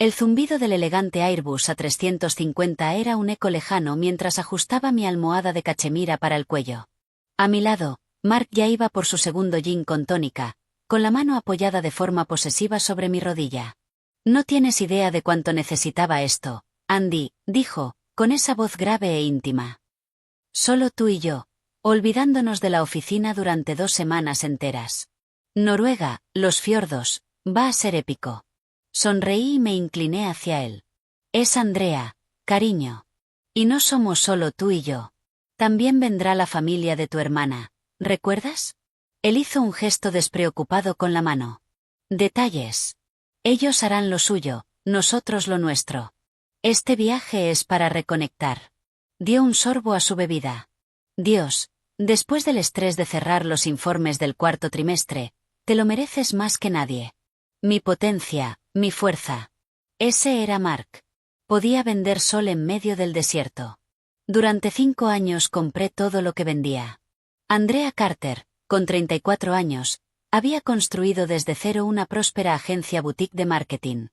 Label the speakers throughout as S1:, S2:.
S1: El zumbido del elegante Airbus A350 era un eco lejano mientras ajustaba mi almohada de cachemira para el cuello. A mi lado, Mark ya iba por su segundo gin con tónica, con la mano apoyada de forma posesiva sobre mi rodilla. No tienes idea de cuánto necesitaba esto, Andy, dijo, con esa voz grave e íntima. Solo tú y yo, olvidándonos de la oficina durante 2 semanas enteras. Noruega, los fiordos, va a ser épico. Sonreí y me incliné hacia él. Es Andrea, cariño. Y no somos solo tú y yo. También vendrá la familia de tu hermana, ¿recuerdas? Él hizo un gesto despreocupado con la mano. Detalles. Ellos harán lo suyo, nosotros lo nuestro. Este viaje es para reconectar. Dio un sorbo a su bebida. Dios, después del estrés de cerrar los informes del 4º trimestre, te lo mereces más que nadie. Mi potencia, mi fuerza. Ese era Mark. Podía vender sol en medio del desierto. Durante 5 años compré todo lo que vendía. Andrea Carter, con 34 años, había construido desde cero una próspera agencia boutique de marketing.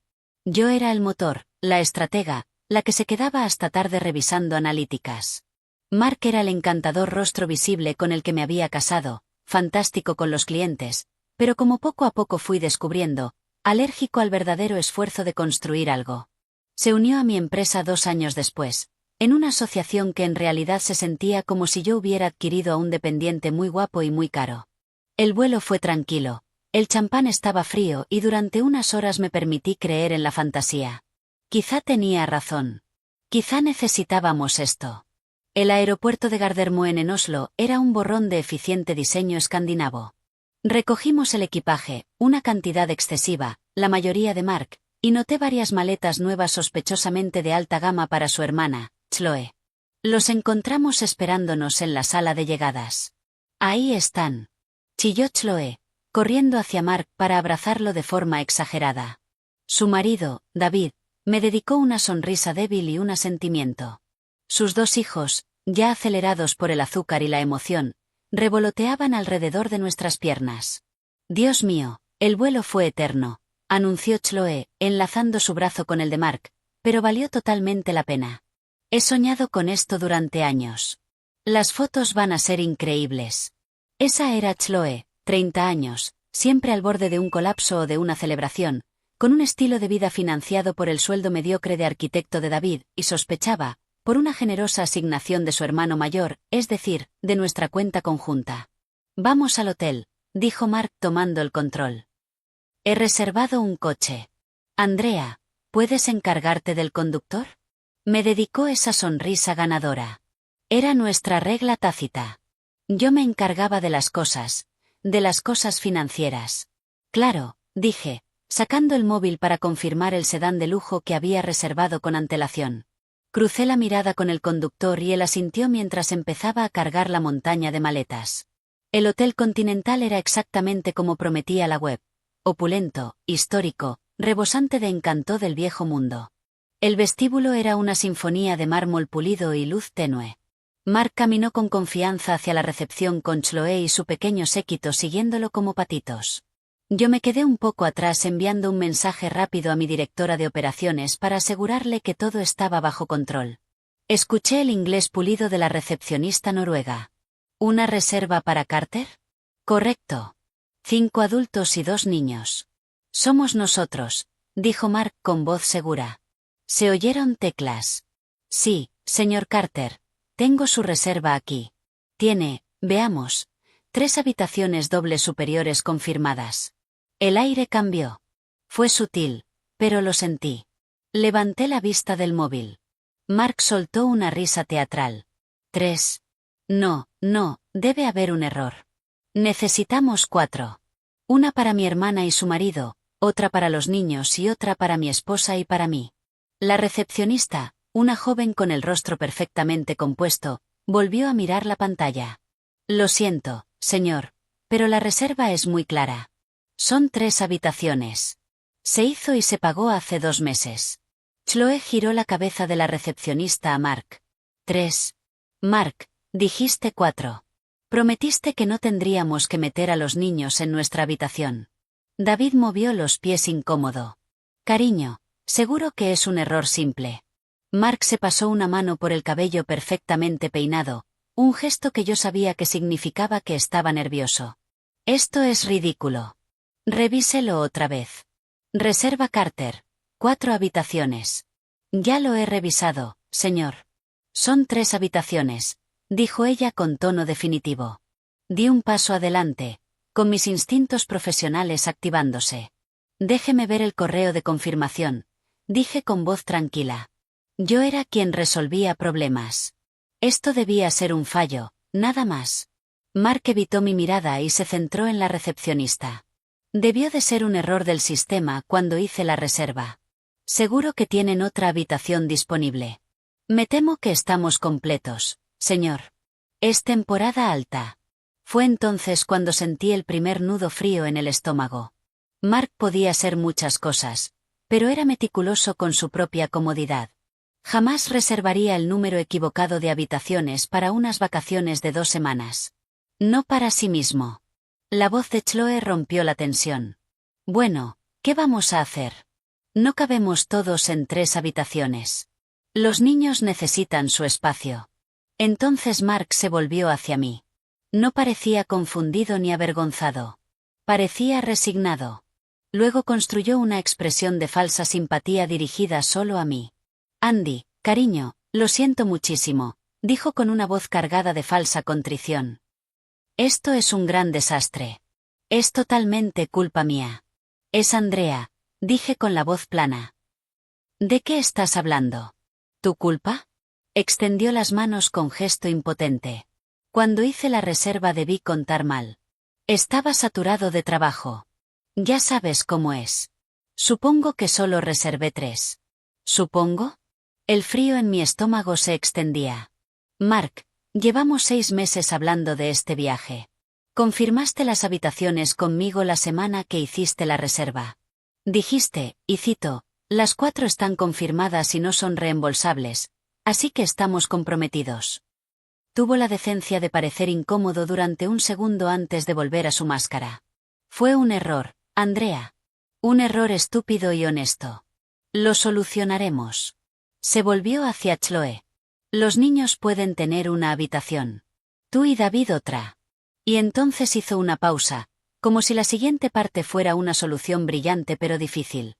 S1: Yo era el motor, la estratega, la que se quedaba hasta tarde revisando analíticas. Mark era el encantador rostro visible con el que me había casado, fantástico con los clientes, pero como poco a poco fui descubriendo, alérgico al verdadero esfuerzo de construir algo. Se unió a mi empresa 2 años después, en una asociación que en realidad se sentía como si yo hubiera adquirido a un dependiente muy guapo y muy caro. El vuelo fue tranquilo, el champán estaba frío y durante unas horas me permití creer en la fantasía. Quizá tenía razón. Quizá necesitábamos esto. El aeropuerto de Gardermoen en Oslo era un borrón de eficiente diseño escandinavo. Recogimos el equipaje, una cantidad excesiva, la mayoría de Mark, y noté varias maletas nuevas sospechosamente de alta gama para su hermana, Chloe. Los encontramos esperándonos en la sala de llegadas. Ahí están. Chilló Chloe, corriendo hacia Mark para abrazarlo de forma exagerada. Su marido, David, me dedicó una sonrisa débil y un asentimiento. Sus 2 hijos, ya acelerados por el azúcar y la emoción, revoloteaban alrededor de nuestras piernas. Dios mío, el vuelo fue eterno, anunció Chloe, enlazando su brazo con el de Mark, pero valió totalmente la pena. He soñado con esto durante años. Las fotos van a ser increíbles. Esa era Chloe, 30 años, siempre al borde de un colapso o de una celebración, con un estilo de vida financiado por el sueldo mediocre de arquitecto de David, y sospechaba, por una generosa asignación de su hermano mayor, es decir, de nuestra cuenta conjunta. Vamos al hotel, dijo Mark tomando el control. He reservado un coche. Andrea, ¿puedes encargarte del conductor? Me dedicó esa sonrisa ganadora. Era nuestra regla tácita. Yo me encargaba de las cosas financieras. Claro, dije, sacando el móvil para confirmar el sedán de lujo que había reservado con antelación. Crucé la mirada con el conductor y él asintió mientras empezaba a cargar la montaña de maletas. El Hotel Continental era exactamente como prometía la web. Opulento, histórico, rebosante de encanto del viejo mundo. El vestíbulo era una sinfonía de mármol pulido y luz tenue. Mark caminó con confianza hacia la recepción con Chloe y su pequeño séquito siguiéndolo como patitos. Yo me quedé un poco atrás enviando un mensaje rápido a mi directora de operaciones para asegurarle que todo estaba bajo control. Escuché el inglés pulido de la recepcionista noruega. ¿Una reserva para Carter? Correcto. 5 adultos y 2 niños. Somos nosotros, dijo Mark con voz segura. Se oyeron teclas. Sí, señor Carter, tengo su reserva aquí. Tiene, veamos, 3 habitaciones dobles superiores confirmadas. El aire cambió. Fue sutil, pero lo sentí. Levanté la vista del móvil. Mark soltó una risa teatral. 3. No, debe haber un error. Necesitamos 4. Una para mi hermana y su marido, otra para los niños y otra para mi esposa y para mí. La recepcionista, una joven con el rostro perfectamente compuesto, volvió a mirar la pantalla. Lo siento, señor, pero la reserva es muy clara. Son 3 habitaciones. Se hizo y se pagó hace 2 meses. Chloe giró la cabeza de la recepcionista a Mark. 3. Mark, dijiste 4. Prometiste que no tendríamos que meter a los niños en nuestra habitación. David movió los pies incómodo. Cariño, Seguro que es un error simple. Mark se pasó una mano por el cabello perfectamente peinado, un gesto que yo sabía que significaba que estaba nervioso. Esto es ridículo. Revíselo otra vez. Reserva Carter. 4 habitaciones. Ya lo he revisado, señor. Son 3 habitaciones, dijo ella con tono definitivo. Di un paso adelante, con mis instintos profesionales activándose. Déjeme ver el correo de confirmación, dije con voz tranquila. Yo era quien resolvía problemas. Esto debía ser un fallo, nada más. Mark evitó mi mirada y se centró en la recepcionista. Debió de ser un error del sistema cuando hice la reserva. Seguro que tienen otra habitación disponible. Me temo que estamos completos, señor. Es temporada alta. Fue entonces cuando sentí el primer nudo frío en el estómago. Mark podía ser muchas cosas, pero era meticuloso con su propia comodidad. Jamás reservaría el número equivocado de habitaciones para unas vacaciones de 2 semanas. No para sí mismo. La voz de Chloe rompió la tensión. Bueno, ¿qué vamos a hacer? No cabemos todos en 3 habitaciones. Los niños necesitan su espacio. Entonces Mark se volvió hacia mí. No parecía confundido ni avergonzado. Parecía resignado. Luego construyó una expresión de falsa simpatía dirigida solo a mí. Andy, cariño, lo siento muchísimo, dijo con una voz cargada de falsa contrición. Esto es un gran desastre. Es totalmente culpa mía. Es Andrea, dije con la voz plana. ¿De qué estás hablando? ¿Tu culpa? Extendió las manos con gesto impotente. Cuando hice la reserva debí contar mal. Estaba saturado de trabajo. Ya sabes cómo es. Supongo que solo reservé 3. ¿Supongo? El frío en mi estómago se extendía. Mark, llevamos 6 meses hablando de este viaje. Confirmaste las habitaciones conmigo la semana que hiciste la reserva. Dijiste, y cito, las 4 están confirmadas y no son reembolsables, así que estamos comprometidos. Tuvo la decencia de parecer incómodo durante un segundo antes de volver a su máscara. Fue un error, Andrea. Un error estúpido y honesto. Lo solucionaremos. Se volvió hacia Chloe. Los niños pueden tener una habitación. Tú y David otra. Y entonces hizo una pausa, como si la siguiente parte fuera una solución brillante pero difícil.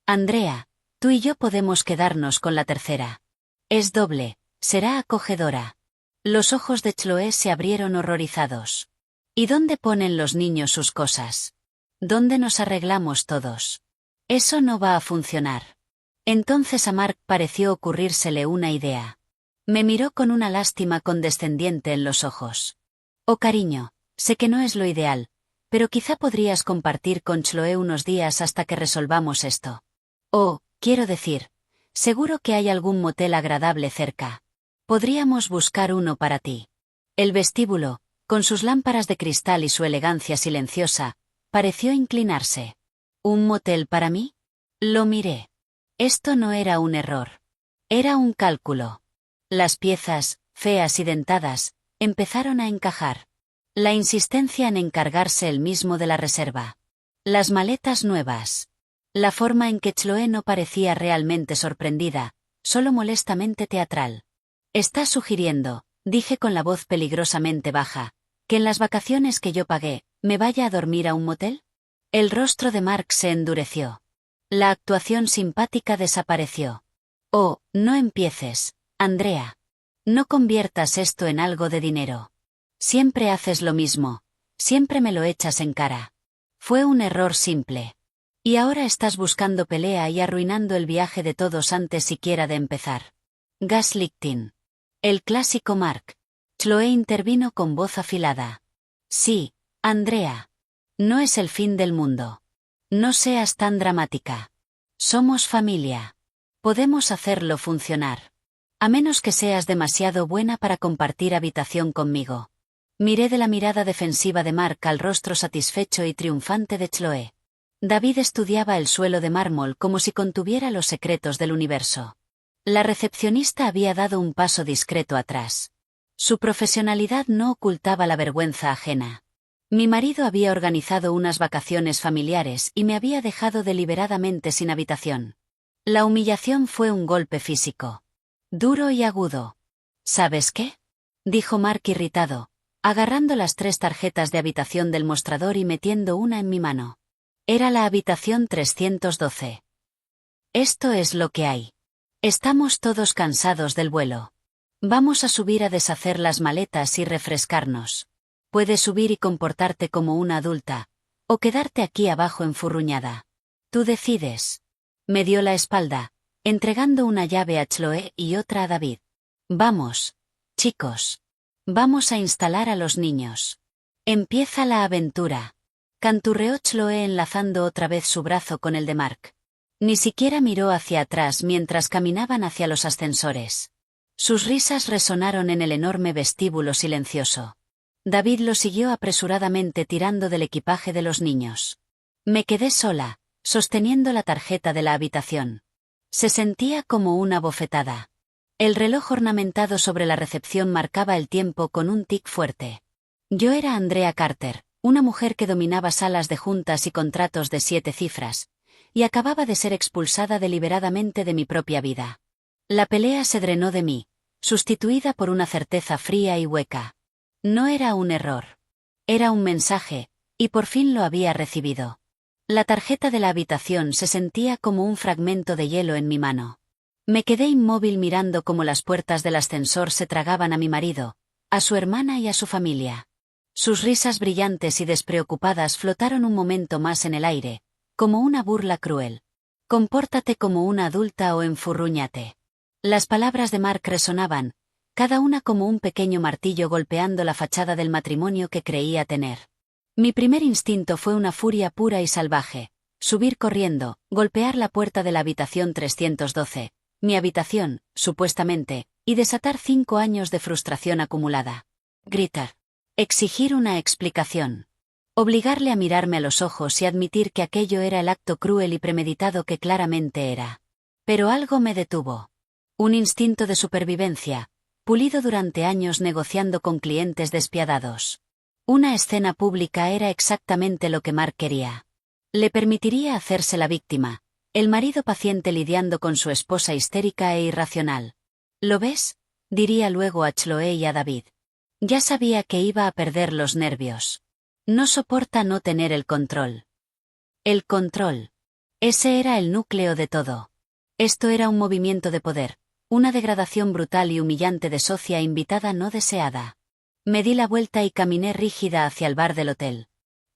S1: Andrea, tú y yo podemos quedarnos con la tercera. Es doble, será acogedora. Los ojos de Chloe se abrieron horrorizados. ¿Y dónde ponen los niños sus cosas? ¿Dónde nos arreglamos todos? Eso no va a funcionar. Entonces a Mark pareció ocurrírsele una idea. Me miró con una lástima condescendiente en los ojos. Oh cariño, sé que no es lo ideal, pero quizá podrías compartir con Chloe unos días hasta que resolvamos esto. Oh, quiero decir, seguro que hay algún motel agradable cerca. Podríamos buscar uno para ti. El vestíbulo, con sus lámparas de cristal y su elegancia silenciosa, pareció inclinarse. ¿Un motel para mí? Lo miré. Esto no era un error. Era un cálculo. Las piezas, feas y dentadas, empezaron a encajar. La insistencia en encargarse él mismo de la reserva. Las maletas nuevas. La forma en que Chloe no parecía realmente sorprendida, solo molestamente teatral. Estás sugiriendo, dije con la voz peligrosamente baja, que en las vacaciones que yo pagué, ¿me vaya a dormir a un motel? El rostro de Mark se endureció. La actuación simpática desapareció. Oh, no empieces, Andrea. No conviertas esto en algo de dinero. Siempre haces lo mismo, siempre me lo echas en cara. Fue un error simple. Y ahora estás buscando pelea y arruinando el viaje de todos antes siquiera de empezar. Gaslighting. El clásico Mark. Chloe intervino con voz afilada. Sí, Andrea. No es el fin del mundo. No seas tan dramática. Somos familia. Podemos hacerlo funcionar. A menos que seas demasiado buena para compartir habitación conmigo. Miré de la mirada defensiva de Mark al rostro satisfecho y triunfante de Chloe. David estudiaba el suelo de mármol como si contuviera los secretos del universo. La recepcionista había dado un paso discreto atrás. Su profesionalidad no ocultaba la vergüenza ajena. Mi marido había organizado unas vacaciones familiares y me había dejado deliberadamente sin habitación. La humillación fue un golpe físico. Duro y agudo. ¿Sabes qué? Dijo Mark irritado, agarrando las 3 tarjetas de habitación del mostrador y metiendo una en mi mano. Era la habitación 312. Esto es lo que hay. Estamos todos cansados del vuelo. Vamos a subir a deshacer las maletas y refrescarnos. Puedes subir y comportarte como una adulta, o quedarte aquí abajo enfurruñada. Tú decides. Me dio la espalda, entregando una llave a Chloe y otra a David. Vamos, chicos. Vamos a instalar a los niños. Empieza la aventura. Canturreó Chloe enlazando otra vez su brazo con el de Mark. Ni siquiera miró hacia atrás mientras caminaban hacia los ascensores. Sus risas resonaron en el enorme vestíbulo silencioso. David lo siguió apresuradamente tirando del equipaje de los niños. Me quedé sola, sosteniendo la tarjeta de la habitación. Se sentía como una bofetada. El reloj ornamentado sobre la recepción marcaba el tiempo con un tic fuerte. Yo era Andrea Carter, una mujer que dominaba salas de juntas y contratos de 7 cifras, y acababa de ser expulsada deliberadamente de mi propia vida. La pelea se drenó de mí, sustituida por una certeza fría y hueca. No era un error. Era un mensaje, y por fin lo había recibido. La tarjeta de la habitación se sentía como un fragmento de hielo en mi mano. Me quedé inmóvil mirando cómo las puertas del ascensor se tragaban a mi marido, a su hermana y a su familia. Sus risas brillantes y despreocupadas flotaron un momento más en el aire, como una burla cruel. Compórtate como una adulta o enfurrúñate. Las palabras de Mark resonaban, cada una como un pequeño martillo golpeando la fachada del matrimonio que creía tener. Mi primer instinto fue una furia pura y salvaje, subir corriendo, golpear la puerta de la habitación 312, mi habitación, supuestamente, y desatar 5 años de frustración acumulada. Gritar. Exigir una explicación. Obligarle a mirarme a los ojos y admitir que aquello era el acto cruel y premeditado que claramente era. Pero algo me detuvo. Un instinto de supervivencia, pulido durante años negociando con clientes despiadados. Una escena pública era exactamente lo que Mark quería. Le permitiría hacerse la víctima, el marido paciente lidiando con su esposa histérica e irracional. ¿Lo ves?, diría luego a Chloe y a David. Ya sabía que iba a perder los nervios. No soporta no tener el control. El control. Ese era el núcleo de todo. Esto era un movimiento de poder, una degradación brutal y humillante de socia invitada no deseada. Me di la vuelta y caminé rígida hacia el bar del hotel.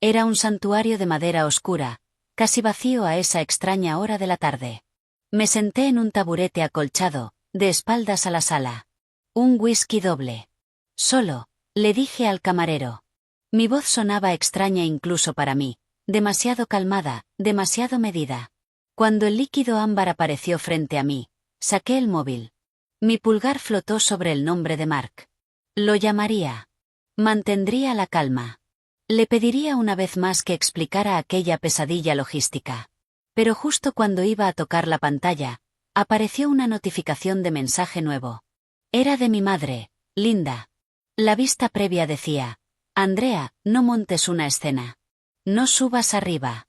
S1: Era un santuario de madera oscura, casi vacío a esa extraña hora de la tarde. Me senté en un taburete acolchado, de espaldas a la sala. Un whisky doble. Solo, le dije al camarero. Mi voz sonaba extraña incluso para mí, demasiado calmada, demasiado medida. Cuando el líquido ámbar apareció frente a mí, saqué el móvil. Mi pulgar flotó sobre el nombre de Mark. Lo llamaría. Mantendría la calma. Le pediría una vez más que explicara aquella pesadilla logística. Pero justo cuando iba a tocar la pantalla, apareció una notificación de mensaje nuevo. Era de mi madre, Linda. La vista previa decía: Andrea, no montes una escena. No subas arriba.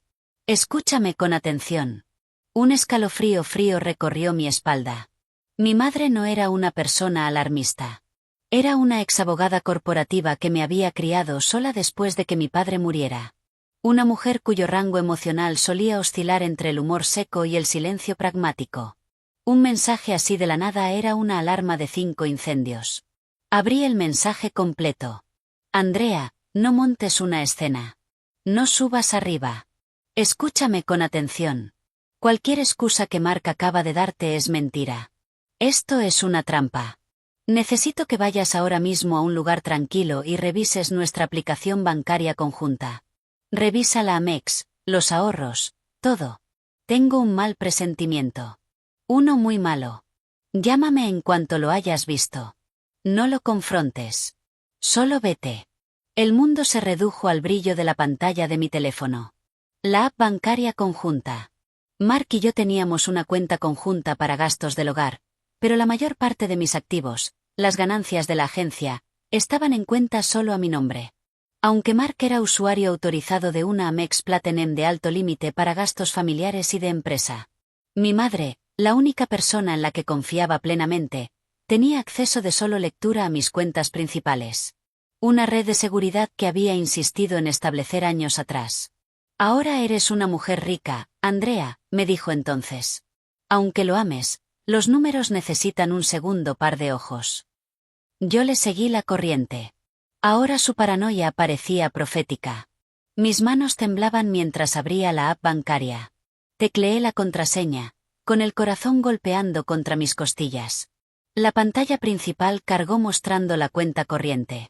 S1: Escúchame con atención. Un escalofrío frío recorrió mi espalda. Mi madre no era una persona alarmista. Era una exabogada corporativa que me había criado sola después de que mi padre muriera. Una mujer cuyo rango emocional solía oscilar entre el humor seco y el silencio pragmático. Un mensaje así de la nada era una alarma de 5 incendios. Abrí el mensaje completo. Andrea, no montes una escena. No subas arriba. Escúchame con atención. Cualquier excusa que Mark acaba de darte es mentira. Esto es una trampa. Necesito que vayas ahora mismo a un lugar tranquilo y revises nuestra aplicación bancaria conjunta. Revisa la Amex, los ahorros, todo. Tengo un mal presentimiento. Uno muy malo. Llámame en cuanto lo hayas visto. No lo confrontes. Solo vete. El mundo se redujo al brillo de la pantalla de mi teléfono. La app bancaria conjunta. Mark y yo teníamos una cuenta conjunta para gastos del hogar, pero la mayor parte de mis activos, las ganancias de la agencia, estaban en cuenta solo a mi nombre. Aunque Mark era usuario autorizado de una Amex Platinum de alto límite para gastos familiares y de empresa. Mi madre, La única persona en la que confiaba plenamente, tenía acceso de solo lectura a mis cuentas principales. Una red de seguridad que había insistido en establecer años atrás. Ahora eres una mujer rica, Andrea, me dijo entonces. Aunque lo ames, los números necesitan un segundo par de ojos. Yo le seguí la corriente. Ahora su paranoia parecía profética. Mis manos temblaban mientras abría la app bancaria. Tecleé la contraseña, con el corazón golpeando contra mis costillas. La pantalla principal cargó mostrando la cuenta corriente.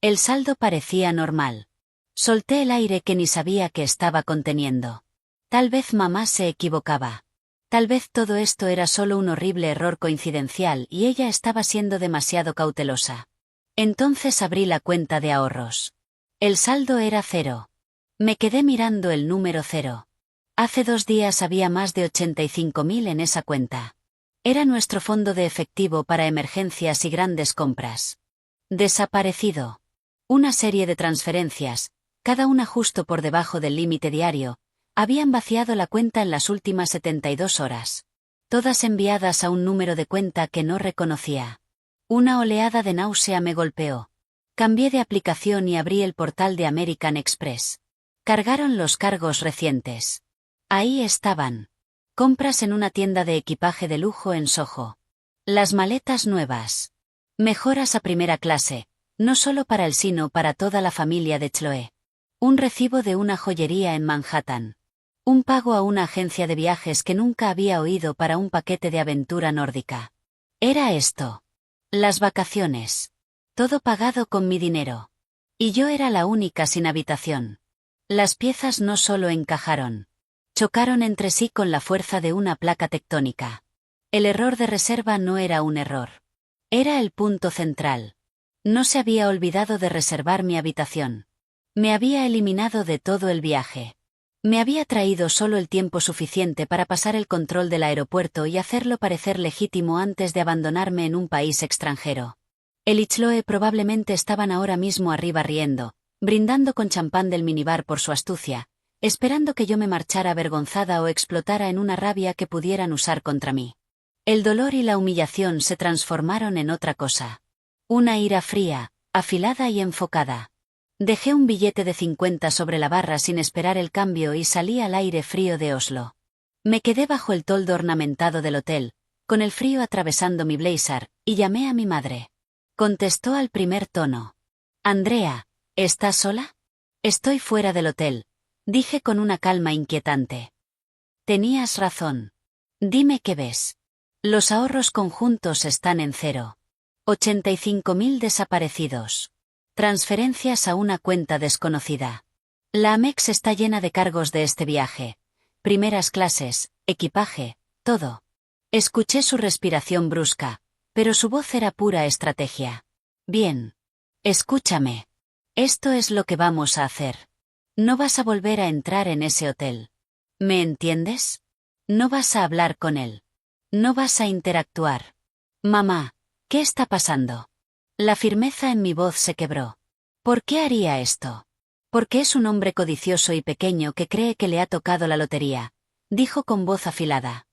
S1: El saldo parecía normal. Solté el aire que ni sabía que estaba conteniendo. Tal vez mamá se equivocaba. Tal vez todo esto era solo un horrible error coincidencial y ella estaba siendo demasiado cautelosa. Entonces abrí la cuenta de ahorros. El saldo era 0. Me quedé mirando el número 0. Hace 2 días había más de 85.000 en esa cuenta. Era nuestro fondo de efectivo para emergencias y grandes compras. Desaparecido. Una serie de transferencias, cada una justo por debajo del límite diario, habían vaciado la cuenta en las últimas 72 horas. Todas enviadas a un número de cuenta que no reconocía. Una oleada de náusea me golpeó. Cambié de aplicación y abrí el portal de American Express. Cargaron los cargos recientes. Ahí estaban. Compras en una tienda de equipaje de lujo en Soho. Las maletas nuevas. Mejoras a primera clase, no solo para él sino para toda la familia de Chloe. Un recibo de una joyería en Manhattan. Un pago a una agencia de viajes que nunca había oído para un paquete de aventura nórdica. Era esto. Las vacaciones. Todo pagado con mi dinero. Y yo era la única sin habitación. Las piezas no solo encajaron. Chocaron entre sí con la fuerza de una placa tectónica. El error de reserva no era un error. Era el punto central. No se había olvidado de reservar mi habitación. Me había eliminado de todo el viaje. Me había traído solo el tiempo suficiente para pasar el control del aeropuerto y hacerlo parecer legítimo antes de abandonarme en un país extranjero. Él y Chloe probablemente estaban ahora mismo arriba riendo, brindando con champán del minibar por su astucia, esperando que yo me marchara avergonzada o explotara en una rabia que pudieran usar contra mí. El dolor y la humillación se transformaron en otra cosa. Una ira fría, afilada y enfocada. Dejé un billete de 50 sobre la barra sin esperar el cambio y salí al aire frío de Oslo. Me quedé bajo el toldo ornamentado del hotel, con el frío atravesando mi blazer, y llamé a mi madre. Contestó al primer tono. Andrea, ¿estás sola? Estoy fuera del hotel, dije con una calma inquietante. Tenías razón. Dime qué ves. Los ahorros conjuntos están en 0. 85.000 desaparecidos. Transferencias a una cuenta desconocida. La Amex está llena de cargos de este viaje. Primeras clases, equipaje, todo. Escuché su respiración brusca, pero su voz era pura estrategia. Bien. Escúchame. Esto es lo que vamos a hacer. No vas a volver a entrar en ese hotel. ¿Me entiendes? No vas a hablar con él. No vas a interactuar. Mamá, ¿qué está pasando? La firmeza en mi voz se quebró. ¿Por qué haría esto? Porque es un hombre codicioso y pequeño que cree que le ha tocado la lotería, dijo con voz afilada.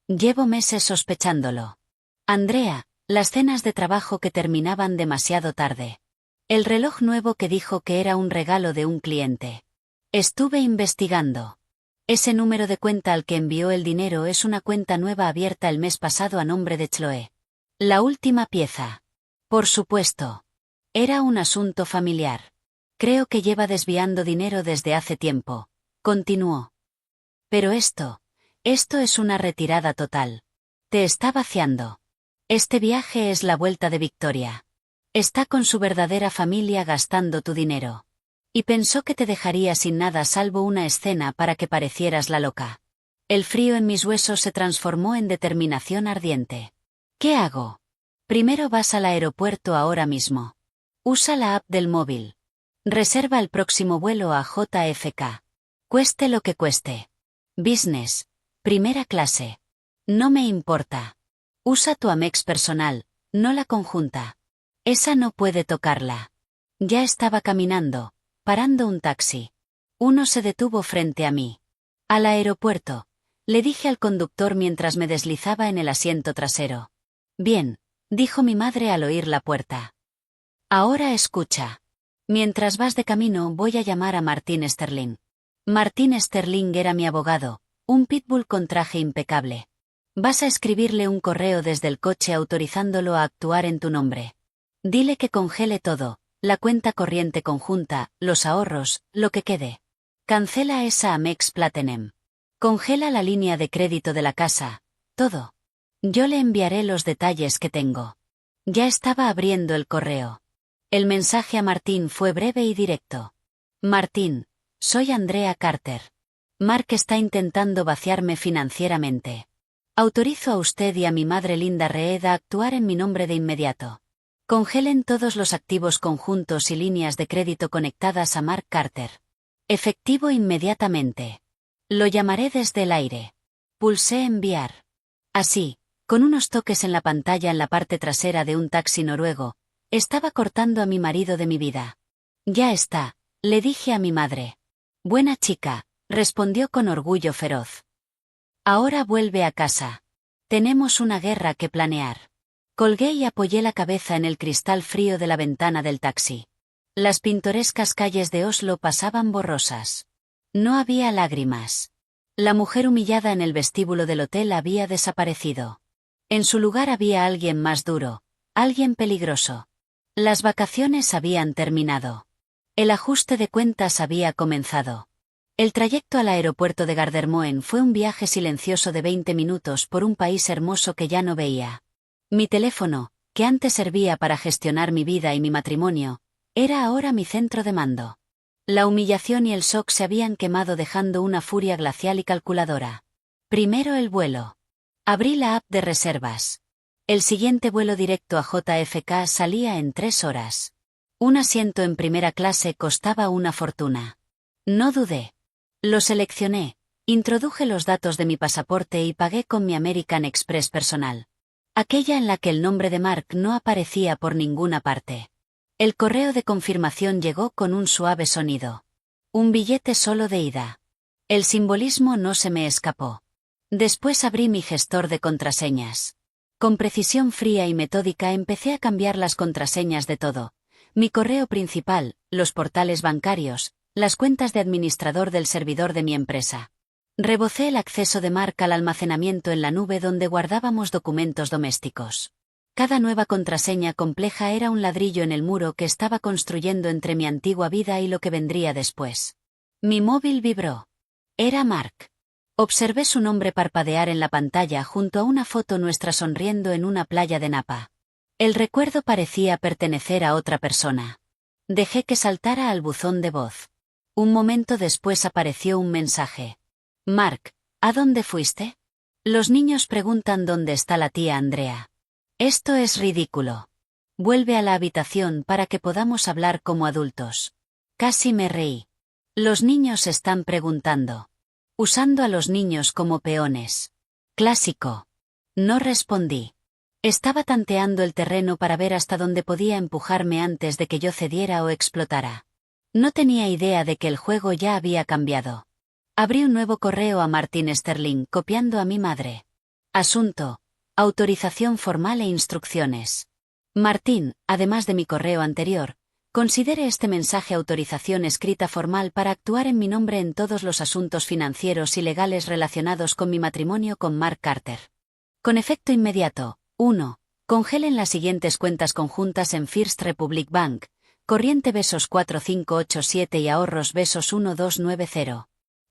S1: Llevo meses sospechándolo. Andrea, las cenas de trabajo que terminaban demasiado tarde. El reloj nuevo que dijo que era un regalo de un cliente. Estuve investigando. Ese número de cuenta al que envió el dinero es una cuenta nueva abierta el mes pasado a nombre de Chloe. La última pieza. Por supuesto. Era un asunto familiar. Creo que lleva desviando dinero desde hace tiempo. Continuó. Pero esto es una retirada total. Te está vaciando. Este viaje es la vuelta de Victoria. Está con su verdadera familia gastando tu dinero. Y pensó que te dejaría sin nada salvo una escena para que parecieras la loca. El frío en mis huesos se transformó en determinación ardiente. ¿Qué hago? Primero vas al aeropuerto ahora mismo. Usa la app del móvil. Reserva el próximo vuelo a JFK. Cueste lo que cueste. Business. Primera clase. No me importa. Usa tu Amex personal, no la conjunta. Esa no puede tocarla. Ya estaba caminando, parando un taxi. Uno se detuvo frente a mí. Al aeropuerto. le dije al conductor mientras me deslizaba en el asiento trasero. Bien, dijo mi madre al oír la puerta. Ahora escucha. Mientras vas de camino voy a llamar a Martin Sterling. Martin Sterling era mi abogado, un pitbull con traje impecable. Vas a escribirle un correo desde el coche autorizándolo a actuar en tu nombre. Dile que congele todo, la cuenta corriente conjunta, los ahorros, lo que quede. Cancela esa Amex Platinum. Congela la línea de crédito de la casa, todo. Yo le enviaré los detalles que tengo. Ya estaba abriendo el correo. El mensaje a Martín fue breve y directo. Martín, soy Andrea Carter. Mark está intentando vaciarme financieramente. Autorizo a usted y a mi madre Linda Reed a actuar en mi nombre de inmediato. Congelen todos los activos conjuntos y líneas de crédito conectadas a Mark Carter. Efectivo inmediatamente. Lo llamaré desde el aire. Pulsé enviar. Así, con unos toques en la pantalla en la parte trasera de un taxi noruego, estaba cortando a mi marido de mi vida. Ya está, le dije a mi madre. Buena chica, respondió con orgullo feroz. Ahora vuelve a casa. Tenemos una guerra que planear. Colgué y apoyé la cabeza en el cristal frío de la ventana del taxi. Las pintorescas calles de Oslo pasaban borrosas. No había lágrimas. La mujer humillada en el vestíbulo del hotel había desaparecido. En su lugar había alguien más duro, alguien peligroso. Las vacaciones habían terminado. El ajuste de cuentas había comenzado. El trayecto al aeropuerto de Gardermoen fue un viaje silencioso de 20 minutos por un país hermoso que ya no veía. Mi teléfono, que antes servía para gestionar mi vida y mi matrimonio, era ahora mi centro de mando. La humillación y el shock se habían quemado dejando una furia glacial y calculadora. Primero el vuelo. Abrí la app de reservas. El siguiente vuelo directo a JFK salía en 3 horas. Un asiento en primera clase costaba una fortuna. No dudé. Lo seleccioné, introduje los datos de mi pasaporte y pagué con mi American Express personal. Aquella en la que el nombre de Mark no aparecía por ninguna parte. El correo de confirmación llegó con un suave sonido. Un billete solo de ida. El simbolismo no se me escapó. Después abrí mi gestor de contraseñas. Con precisión fría y metódica empecé a cambiar las contraseñas de todo. Mi correo principal, los portales bancarios, las cuentas de administrador del servidor de mi empresa. Rebocé el acceso de Mark al almacenamiento en la nube donde guardábamos documentos domésticos. Cada nueva contraseña compleja era un ladrillo en el muro que estaba construyendo entre mi antigua vida y lo que vendría después. Mi móvil vibró. Era Mark. Observé su nombre parpadear en la pantalla junto a una foto nuestra sonriendo en una playa de Napa. El recuerdo parecía pertenecer a otra persona. Dejé que saltara al buzón de voz. Un momento después apareció un mensaje. Mark, ¿a dónde fuiste? Los niños preguntan dónde está la tía Andrea. Esto es ridículo. Vuelve a la habitación para que podamos hablar como adultos. Casi me reí. Los niños están preguntando. Usando a los niños como peones. Clásico. No respondí. Estaba tanteando el terreno para ver hasta dónde podía empujarme antes de que yo cediera o explotara. No tenía idea de que el juego ya había cambiado. Abrí un nuevo correo a Martin Sterling copiando a mi madre. Asunto. Autorización formal e instrucciones. Martín, además de mi correo anterior, considere este mensaje autorización escrita formal para actuar en mi nombre en todos los asuntos financieros y legales relacionados con mi matrimonio con Mark Carter. Con efecto inmediato. 1. Congelen las siguientes cuentas conjuntas en First Republic Bank, corriente besos 4587 y ahorros besos 1290.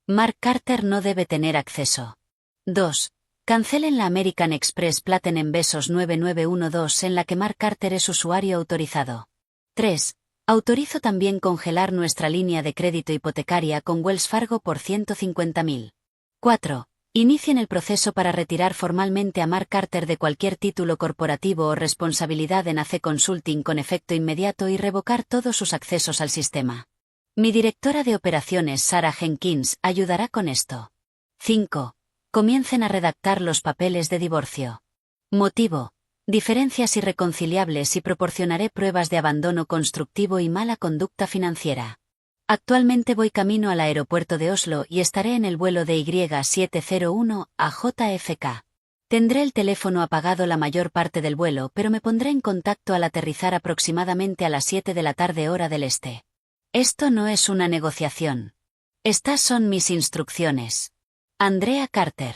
S1: Mark Carter no debe tener acceso. 2. Cancelen la American Express Platinum besos 9912 en la que Mark Carter es usuario autorizado. 3. Autorizo también congelar nuestra línea de crédito hipotecaria con Wells Fargo por 150.000. 4. Inicien el proceso para retirar formalmente a Mark Carter de cualquier título corporativo o responsabilidad en AC Consulting con efecto inmediato y revocar todos sus accesos al sistema. Mi directora de operaciones Sarah Jenkins ayudará con esto. 5. Comiencen a redactar los papeles de divorcio. Motivo. Diferencias irreconciliables y proporcionaré pruebas de abandono constructivo y mala conducta financiera. Actualmente voy camino al aeropuerto de Oslo y estaré en el vuelo de Y701 a JFK. Tendré el teléfono apagado la mayor parte del vuelo, pero me pondré en contacto al aterrizar aproximadamente a las 7 de la tarde hora del este. Esto no es una negociación. Estas son mis instrucciones. Andrea Carter.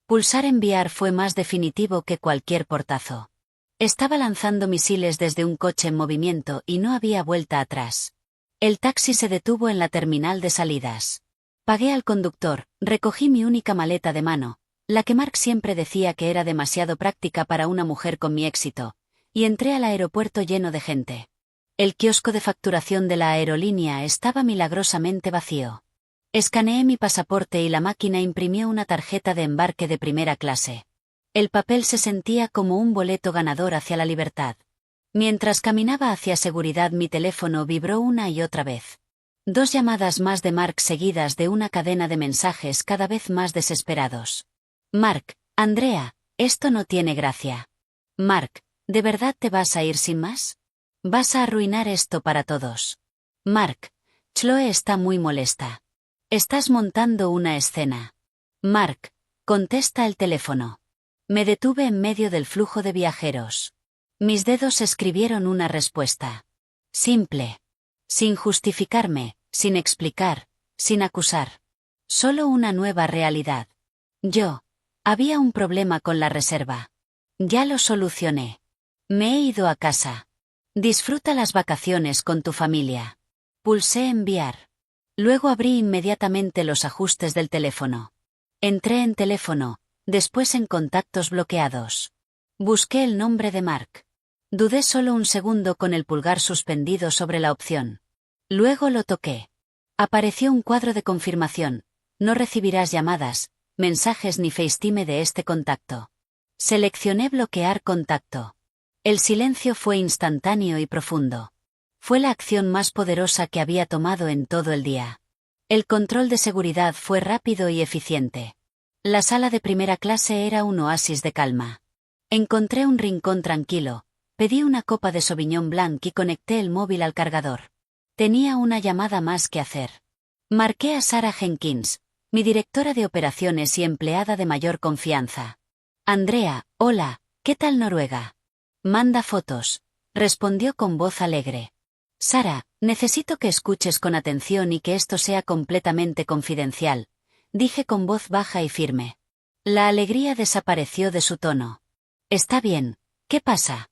S1: Pulsar enviar fue más definitivo que cualquier portazo. Estaba lanzando misiles desde un coche en movimiento y no había vuelta atrás. El taxi se detuvo en la terminal de salidas. Pagué al conductor, recogí mi única maleta de mano, la que Mark siempre decía que era demasiado práctica para una mujer con mi éxito, y entré al aeropuerto lleno de gente. El kiosco de facturación de la aerolínea estaba milagrosamente vacío. Escaneé mi pasaporte y la máquina imprimió una tarjeta de embarque de primera clase. El papel se sentía como un boleto ganador hacia la libertad. Mientras caminaba hacia seguridad, mi teléfono vibró una y otra vez. 2 llamadas más de Mark seguidas de una cadena de mensajes cada vez más desesperados. Mark, Andrea, esto no tiene gracia. Mark, ¿de verdad te vas a ir sin más? Vas a arruinar esto para todos. Mark, Chloe está muy molesta. Estás montando una escena. Mark, contesta el teléfono. Me detuve en medio del flujo de viajeros. Mis dedos escribieron una respuesta. Simple. Sin justificarme, sin explicar, sin acusar. Solo una nueva realidad. Había un problema con la reserva. Ya lo solucioné. Me he ido a casa. Disfruta las vacaciones con tu familia. Pulsé enviar. Luego abrí inmediatamente los ajustes del teléfono. Entré en teléfono, después en contactos bloqueados. Busqué el nombre de Mark. Dudé solo un segundo con el pulgar suspendido sobre la opción. Luego lo toqué. Apareció un cuadro de confirmación. No recibirás llamadas, mensajes ni FaceTime de este contacto. Seleccioné bloquear contacto. El silencio fue instantáneo y profundo. Fue la acción más poderosa que había tomado en todo el día. El control de seguridad fue rápido y eficiente. La sala de primera clase era un oasis de calma. Encontré un rincón tranquilo. Pedí una copa de Sauvignon Blanc y conecté el móvil al cargador. Tenía una llamada más que hacer. Marqué a Sarah Jenkins, mi directora de operaciones y empleada de mayor confianza. Andrea, hola, ¿qué tal Noruega? Manda fotos, respondió con voz alegre. Sara, necesito que escuches con atención y que esto sea completamente confidencial, dije con voz baja y firme. La alegría desapareció de su tono. Está bien, ¿qué pasa?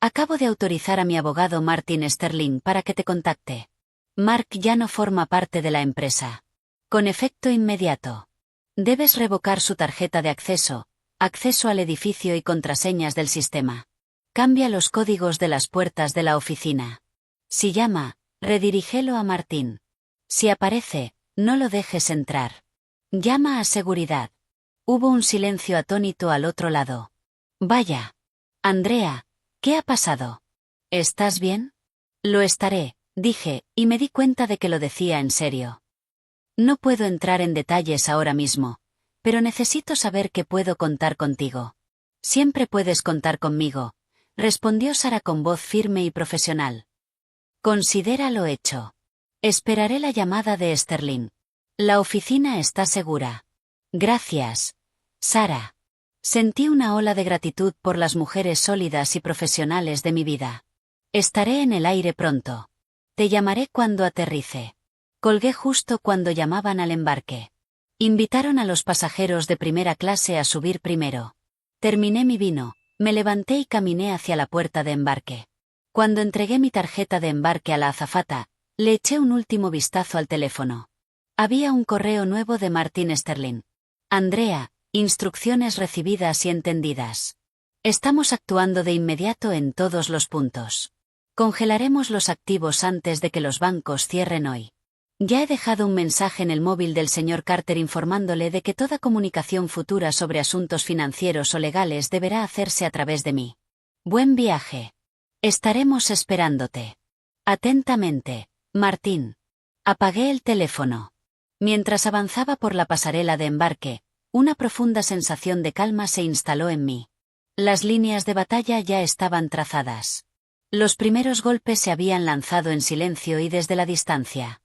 S1: Acabo de autorizar a mi abogado Martin Sterling para que te contacte. Mark ya no forma parte de la empresa. Con efecto inmediato. Debes revocar su tarjeta de acceso al edificio y contraseñas del sistema. Cambia los códigos de las puertas de la oficina. Si llama, redirígelo a Martín. Si aparece, no lo dejes entrar. Llama a seguridad. Hubo un silencio atónito al otro lado. Vaya. Andrea, ¿qué ha pasado? ¿Estás bien? Lo estaré, dije, y me di cuenta de que lo decía en serio. No puedo entrar en detalles ahora mismo, pero necesito saber que puedo contar contigo. Siempre puedes contar conmigo, respondió Sara con voz firme y profesional. Considéralo hecho. Esperaré la llamada de Sterling. La oficina está segura. Gracias, Sara. Sentí una ola de gratitud por las mujeres sólidas y profesionales de mi vida. Estaré en el aire pronto. Te llamaré cuando aterrice. Colgué justo cuando llamaban al embarque. Invitaron a los pasajeros de primera clase a subir primero. Terminé mi vino, me levanté y caminé hacia la puerta de embarque. Cuando entregué mi tarjeta de embarque a la azafata, le eché un último vistazo al teléfono. Había un correo nuevo de Martin Sterling. Andrea, instrucciones recibidas y entendidas. Estamos actuando de inmediato en todos los puntos. Congelaremos los activos antes de que los bancos cierren hoy. Ya he dejado un mensaje en el móvil del señor Carter informándole de que toda comunicación futura sobre asuntos financieros o legales deberá hacerse a través de mí. Buen viaje. Estaremos esperándote. Atentamente, Martín. Apagué el teléfono. Mientras avanzaba por la pasarela de embarque, una profunda sensación de calma se instaló en mí. Las líneas de batalla ya estaban trazadas. Los primeros golpes se habían lanzado en silencio y desde la distancia.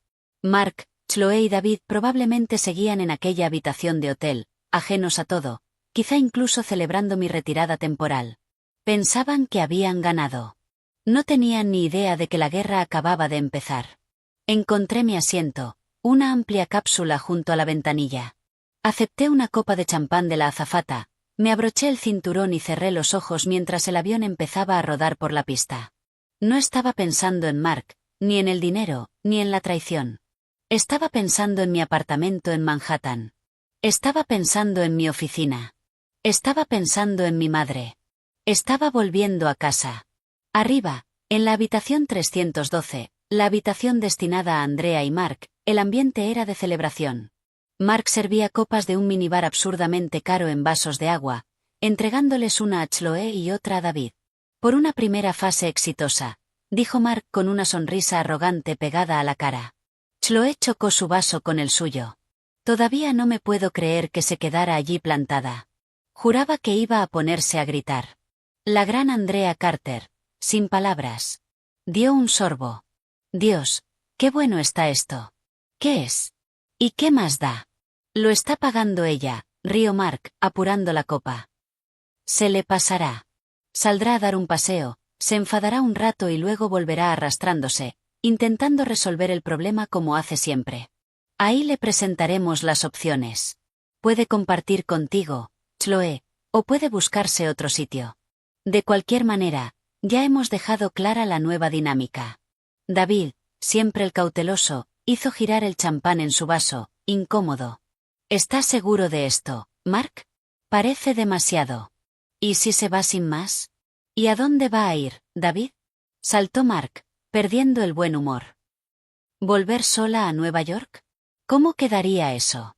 S1: Mark, Chloe y David probablemente seguían en aquella habitación de hotel, ajenos a todo, quizá incluso celebrando mi retirada temporal. Pensaban que habían ganado. No tenían ni idea de que la guerra acababa de empezar. Encontré mi asiento, una amplia cápsula junto a la ventanilla. Acepté una copa de champán de la azafata, me abroché el cinturón y cerré los ojos mientras el avión empezaba a rodar por la pista. No estaba pensando en Mark, ni en el dinero, ni en la traición. Estaba pensando en mi apartamento en Manhattan. Estaba pensando en mi oficina. Estaba pensando en mi madre. Estaba volviendo a casa. Arriba, en la habitación 312, la habitación destinada a Andrea y Mark, el ambiente era de celebración. Mark servía copas de un minibar absurdamente caro en vasos de agua, entregándoles una a Chloe y otra a David. Por una primera fase exitosa, dijo Mark con una sonrisa arrogante pegada a la cara. Chloe chocó su vaso con el suyo. Todavía no me puedo creer que se quedara allí plantada. Juraba que iba a ponerse a gritar. La gran Andrea Carter, sin palabras. Dio un sorbo. Dios, qué bueno está esto. ¿Qué es? ¿Y qué más da? Lo está pagando ella, rió Mark, apurando la copa. Se le pasará. Saldrá a dar un paseo, se enfadará un rato y luego volverá arrastrándose, intentando resolver el problema como hace siempre. Ahí le presentaremos las opciones. Puede compartir contigo, Chloe, o puede buscarse otro sitio. De cualquier manera, ya hemos dejado clara la nueva dinámica. David, siempre el cauteloso, hizo girar el champán en su vaso, incómodo. ¿Estás seguro de esto, Mark? Parece demasiado. ¿Y si se va sin más? ¿Y a dónde va a ir, David? Saltó Mark, perdiendo el buen humor. ¿Volver sola a Nueva York? ¿Cómo quedaría eso?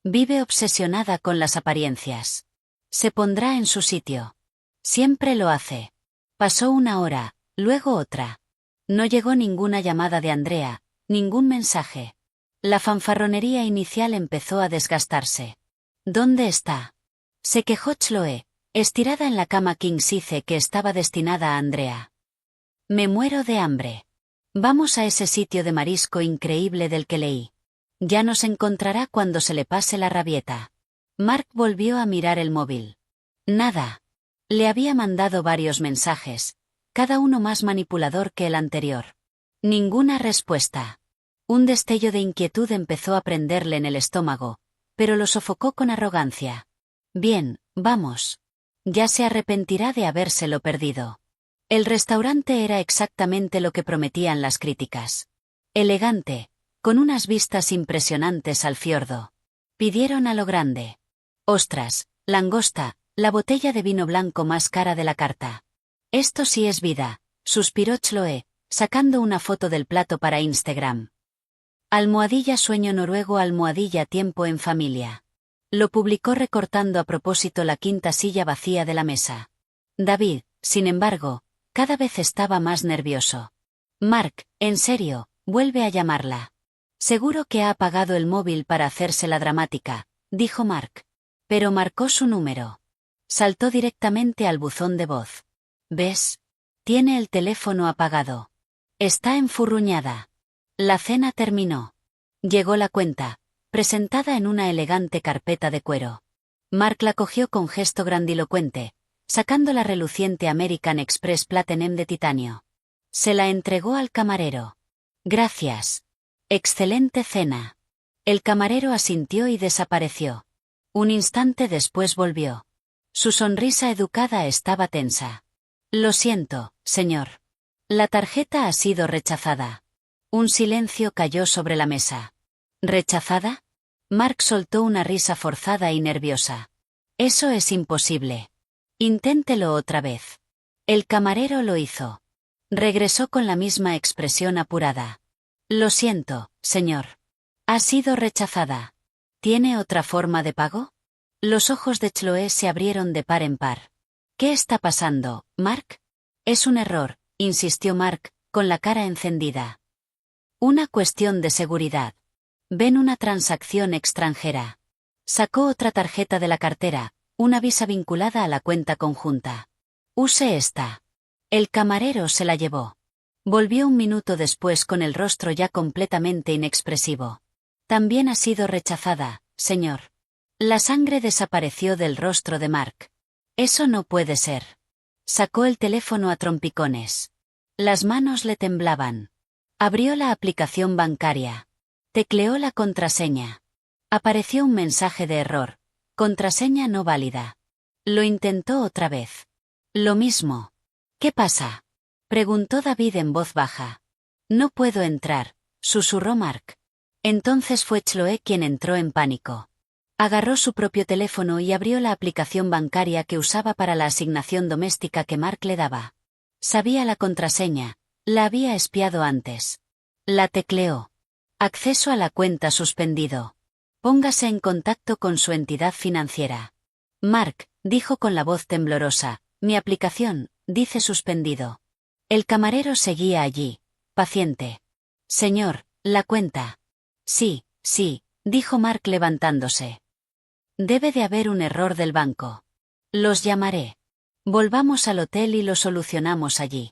S1: Vive obsesionada con las apariencias. Se pondrá en su sitio. Siempre lo hace. Pasó una hora, luego otra. No llegó ninguna llamada de Andrea, ningún mensaje. La fanfarronería inicial empezó a desgastarse. ¿Dónde está? Se quejó Chloe, estirada en la cama king size que estaba destinada a Andrea. Me muero de hambre. Vamos a ese sitio de marisco increíble del que leí. Ya nos encontrará cuando se le pase la rabieta. Mark volvió a mirar el móvil. Nada. Le había mandado varios mensajes, cada uno más manipulador que el anterior. Ninguna respuesta. Un destello de inquietud empezó a prenderle en el estómago, pero lo sofocó con arrogancia. Bien, vamos. Ya se arrepentirá de habérselo perdido. El restaurante era exactamente lo que prometían las críticas. Elegante, con unas vistas impresionantes al fiordo. Pidieron a lo grande. Ostras, langosta, la botella de vino blanco más cara de la carta. Esto sí es vida, suspiró Chloe, sacando una foto del plato para Instagram. Almohadilla sueño noruego almohadilla tiempo en familia. Lo publicó recortando a propósito la quinta silla vacía de la mesa. David, sin embargo, cada vez estaba más nervioso. Mark, en serio, vuelve a llamarla. Seguro que ha apagado el móvil para hacerse la dramática, dijo Mark. Pero marcó su número. Saltó directamente al buzón de voz. ¿Ves? Tiene el teléfono apagado. Está enfurruñada. La cena terminó. Llegó la cuenta, presentada en una elegante carpeta de cuero. Mark la cogió con gesto grandilocuente, sacando la reluciente American Express Platinum de titanio. Se la entregó al camarero. Gracias. Excelente cena. El camarero asintió y desapareció. Un instante después volvió. Su sonrisa educada estaba tensa. Lo siento, señor. La tarjeta ha sido rechazada. Un silencio cayó sobre la mesa. ¿Rechazada? Mark soltó una risa forzada y nerviosa. Eso es imposible. Inténtelo otra vez. El camarero lo hizo. Regresó con la misma expresión apurada. Lo siento, señor. Ha sido rechazada. ¿Tiene otra forma de pago? Los ojos de Chloe se abrieron de par en par. ¿Qué está pasando, Mark? Es un error, insistió Mark, con la cara encendida. Una cuestión de seguridad. Ven una transacción extranjera. Sacó otra tarjeta de la cartera, una Visa vinculada a la cuenta conjunta. Use esta. El camarero se la llevó. Volvió un minuto después con el rostro ya completamente inexpresivo. También ha sido rechazada, señor. La sangre desapareció del rostro de Mark. Eso no puede ser. Sacó el teléfono a trompicones. Las manos le temblaban. Abrió la aplicación bancaria. Tecleó la contraseña. Apareció un mensaje de error. Contraseña no válida. Lo intentó otra vez. Lo mismo. ¿Qué pasa?, preguntó David en voz baja. No puedo entrar, susurró Mark. Entonces fue Chloe quien entró en pánico. Agarró su propio teléfono y abrió la aplicación bancaria que usaba para la asignación doméstica que Mark le daba. Sabía la contraseña, la había espiado antes. La tecleó. Acceso a la cuenta suspendido. Póngase en contacto con su entidad financiera. Mark, dijo con la voz temblorosa, mi aplicación, dice suspendido. El camarero seguía allí, paciente. Señor, la cuenta. Sí, dijo Mark levantándose. Debe de haber un error del banco. Los llamaré. Volvamos al hotel y lo solucionamos allí.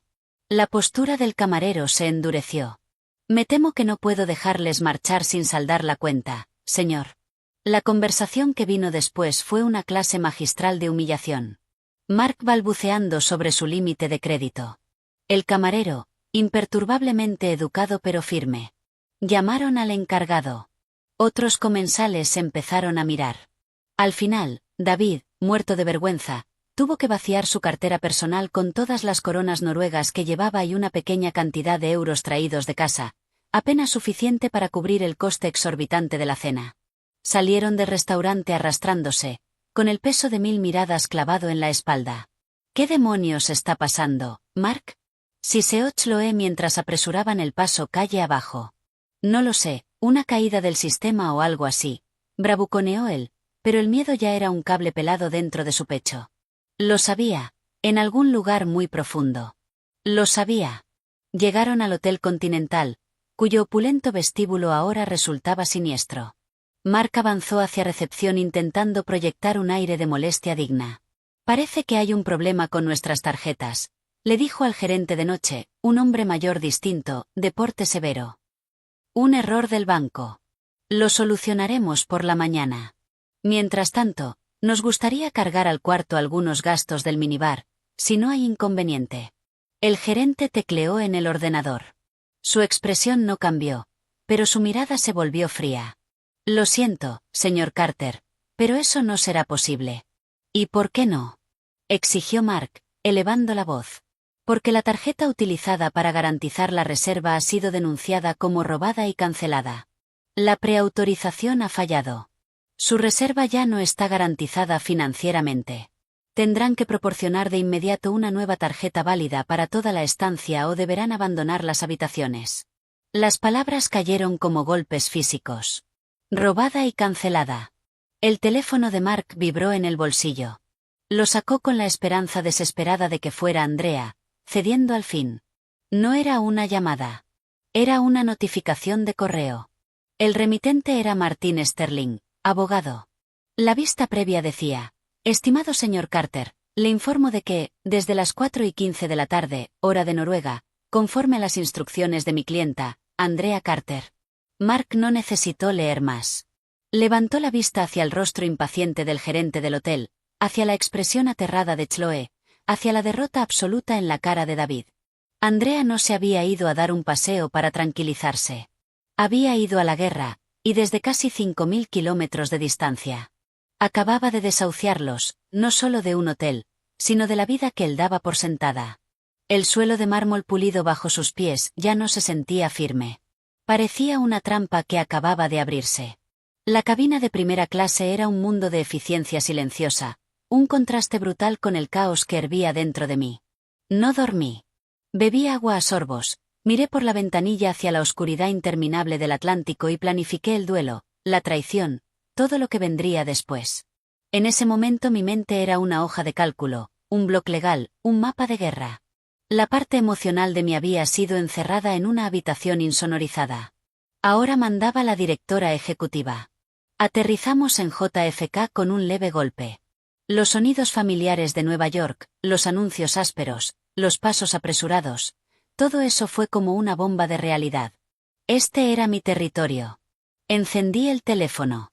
S1: La postura del camarero se endureció. Me temo que no puedo dejarles marchar sin saldar la cuenta, señor. La conversación que vino después fue una clase magistral de humillación. Mark balbuceando sobre su límite de crédito. El camarero, imperturbablemente educado pero firme. Llamaron al encargado. Otros comensales empezaron a mirar. Al final, David, muerto de vergüenza, tuvo que vaciar su cartera personal con todas las coronas noruegas que llevaba y una pequeña cantidad de euros traídos de casa, apenas suficiente para cubrir el coste exorbitante de la cena. Salieron del restaurante arrastrándose, con el peso de 1000 miradas clavado en la espalda. ¿Qué demonios está pasando, Mark?, siseó Chloe mientras apresuraban el paso calle abajo. No lo sé, una caída del sistema o algo así, bravuconeó él, pero el miedo ya era un cable pelado dentro de su pecho. Lo sabía, en algún lugar muy profundo. Lo sabía. Llegaron al Hotel Continental, cuyo opulento vestíbulo ahora resultaba siniestro. Mark avanzó hacia recepción intentando proyectar un aire de molestia digna. Parece que hay un problema con nuestras tarjetas, le dijo al gerente de noche, un hombre mayor distinto, de porte severo. Un error del banco. Lo solucionaremos por la mañana. Mientras tanto, nos gustaría cargar al cuarto algunos gastos del minibar, si no hay inconveniente. El gerente tecleó en el ordenador. Su expresión no cambió, pero su mirada se volvió fría. Lo siento, señor Carter, pero eso no será posible. ¿Y por qué no?, exigió Mark, elevando la voz. Porque la tarjeta utilizada para garantizar la reserva ha sido denunciada como robada y cancelada. La preautorización ha fallado. Su reserva ya no está garantizada financieramente. Tendrán que proporcionar de inmediato una nueva tarjeta válida para toda la estancia o deberán abandonar las habitaciones. Las palabras cayeron como golpes físicos. Robada y cancelada. El teléfono de Mark vibró en el bolsillo. Lo sacó con la esperanza desesperada de que fuera Andrea, cediendo al fin. No era una llamada. Era una notificación de correo. El remitente era Martin Sterling, abogado. La vista previa decía: estimado señor Carter, le informo de que, desde las 4:15 de la tarde, hora de Noruega, conforme a las instrucciones de mi clienta, Andrea Carter. Mark no necesitó leer más. Levantó la vista hacia el rostro impaciente del gerente del hotel, hacia la expresión aterrada de Chloe, hacia la derrota absoluta en la cara de David. Andrea no se había ido a dar un paseo para tranquilizarse. Había ido a la guerra, y desde casi 5000 kilómetros de distancia. Acababa de desahuciarlos, no solo de un hotel, sino de la vida que él daba por sentada. El suelo de mármol pulido bajo sus pies ya no se sentía firme. Parecía una trampa que acababa de abrirse. La cabina de primera clase era un mundo de eficiencia silenciosa, un contraste brutal con el caos que hervía dentro de mí. No dormí. Bebí agua a sorbos, miré por la ventanilla hacia la oscuridad interminable del Atlántico y planifiqué el duelo, la traición, todo lo que vendría después. En ese momento mi mente era una hoja de cálculo, un bloc legal, un mapa de guerra. La parte emocional de mí había sido encerrada en una habitación insonorizada. Ahora mandaba la directora ejecutiva. Aterrizamos en JFK con un leve golpe. Los sonidos familiares de Nueva York, los anuncios ásperos, los pasos apresurados, Todo eso fue como una bomba de realidad. Este era mi territorio. Encendí el teléfono.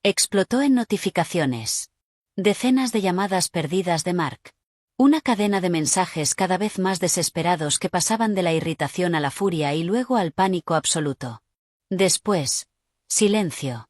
S1: Explotó en notificaciones. Decenas de llamadas perdidas de Mark. Una cadena de mensajes cada vez más desesperados que pasaban de la irritación a la furia y luego al pánico absoluto. Después, silencio.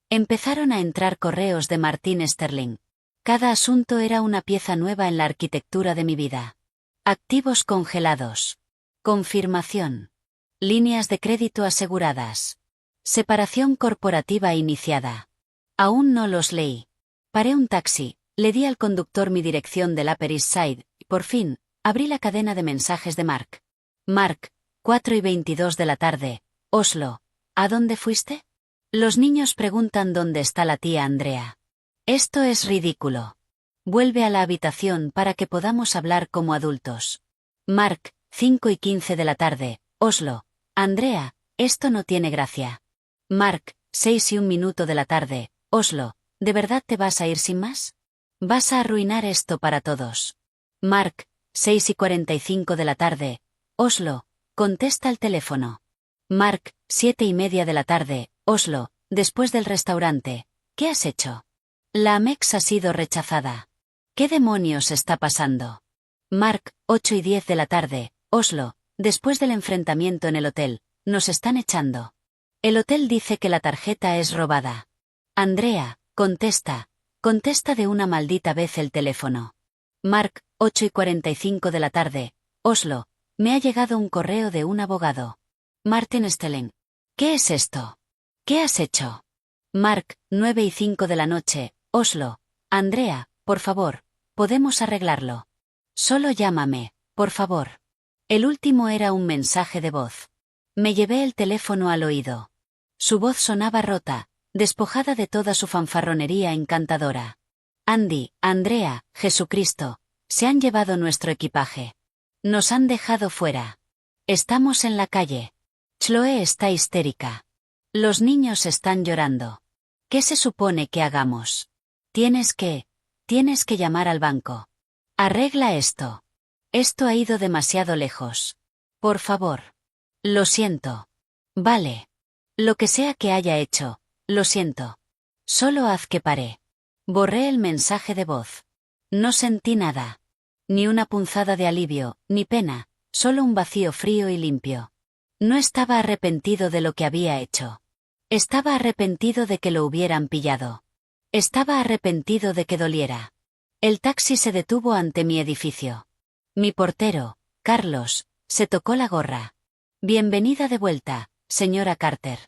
S1: Empezaron a entrar correos de Martin Sterling. Cada asunto era una pieza nueva en la arquitectura de mi vida. Activos congelados. Confirmación. Líneas de crédito aseguradas. Separación corporativa iniciada. Aún no los leí. Paré un taxi, le di al conductor mi dirección del Upper East Side, y por fin, abrí la cadena de mensajes de Mark. Mark, 4:22 de la tarde, Oslo. ¿A dónde fuiste? Los niños preguntan dónde está la tía Andrea. Esto es ridículo. Vuelve a la habitación para que podamos hablar como adultos. Mark, 5:15 de la tarde, Oslo. Andrea, esto no tiene gracia. Mark, 6:01 de la tarde, Oslo. ¿De verdad te vas a ir sin más? Vas a arruinar esto para todos. Mark, 6:45 de la tarde, Oslo. Contesta el teléfono. Mark, 7:30 de la tarde, Oslo. Después del restaurante. ¿Qué has hecho? La Amex ha sido rechazada. ¿Qué demonios está pasando? Mark, 8:10 de la tarde, Oslo. Después del enfrentamiento en el hotel, nos están echando. El hotel dice que la tarjeta es robada. Andrea, contesta. Contesta de una maldita vez el teléfono. Mark, 8:45 de la tarde, Oslo. Me ha llegado un correo de un abogado. Martin Sterling. ¿Qué es esto? ¿Qué has hecho? Mark, 9:05 de la noche, Oslo. Andrea, por favor, podemos arreglarlo. Solo llámame, por favor. El último era un mensaje de voz. Me llevé el teléfono al oído. Su voz sonaba rota, despojada de toda su fanfarronería encantadora. Andy, Andrea, Jesucristo, se han llevado nuestro equipaje. Nos han dejado fuera. Estamos en la calle. Chloe está histérica. Los niños están llorando. ¿Qué se supone que hagamos? Tienes que llamar al banco. Arregla esto. Esto ha ido demasiado lejos. Por favor. Lo siento. Vale. Lo que sea que haya hecho, lo siento. Solo haz que pare. Borré el mensaje de voz. No sentí nada. Ni una punzada de alivio, ni pena, solo un vacío frío y limpio. No estaba arrepentido de lo que había hecho. Estaba arrepentido de que lo hubieran pillado. Estaba arrepentido de que doliera. El taxi se detuvo ante mi edificio. Mi portero, Carlos, se tocó la gorra. Bienvenida de vuelta, señora Carter.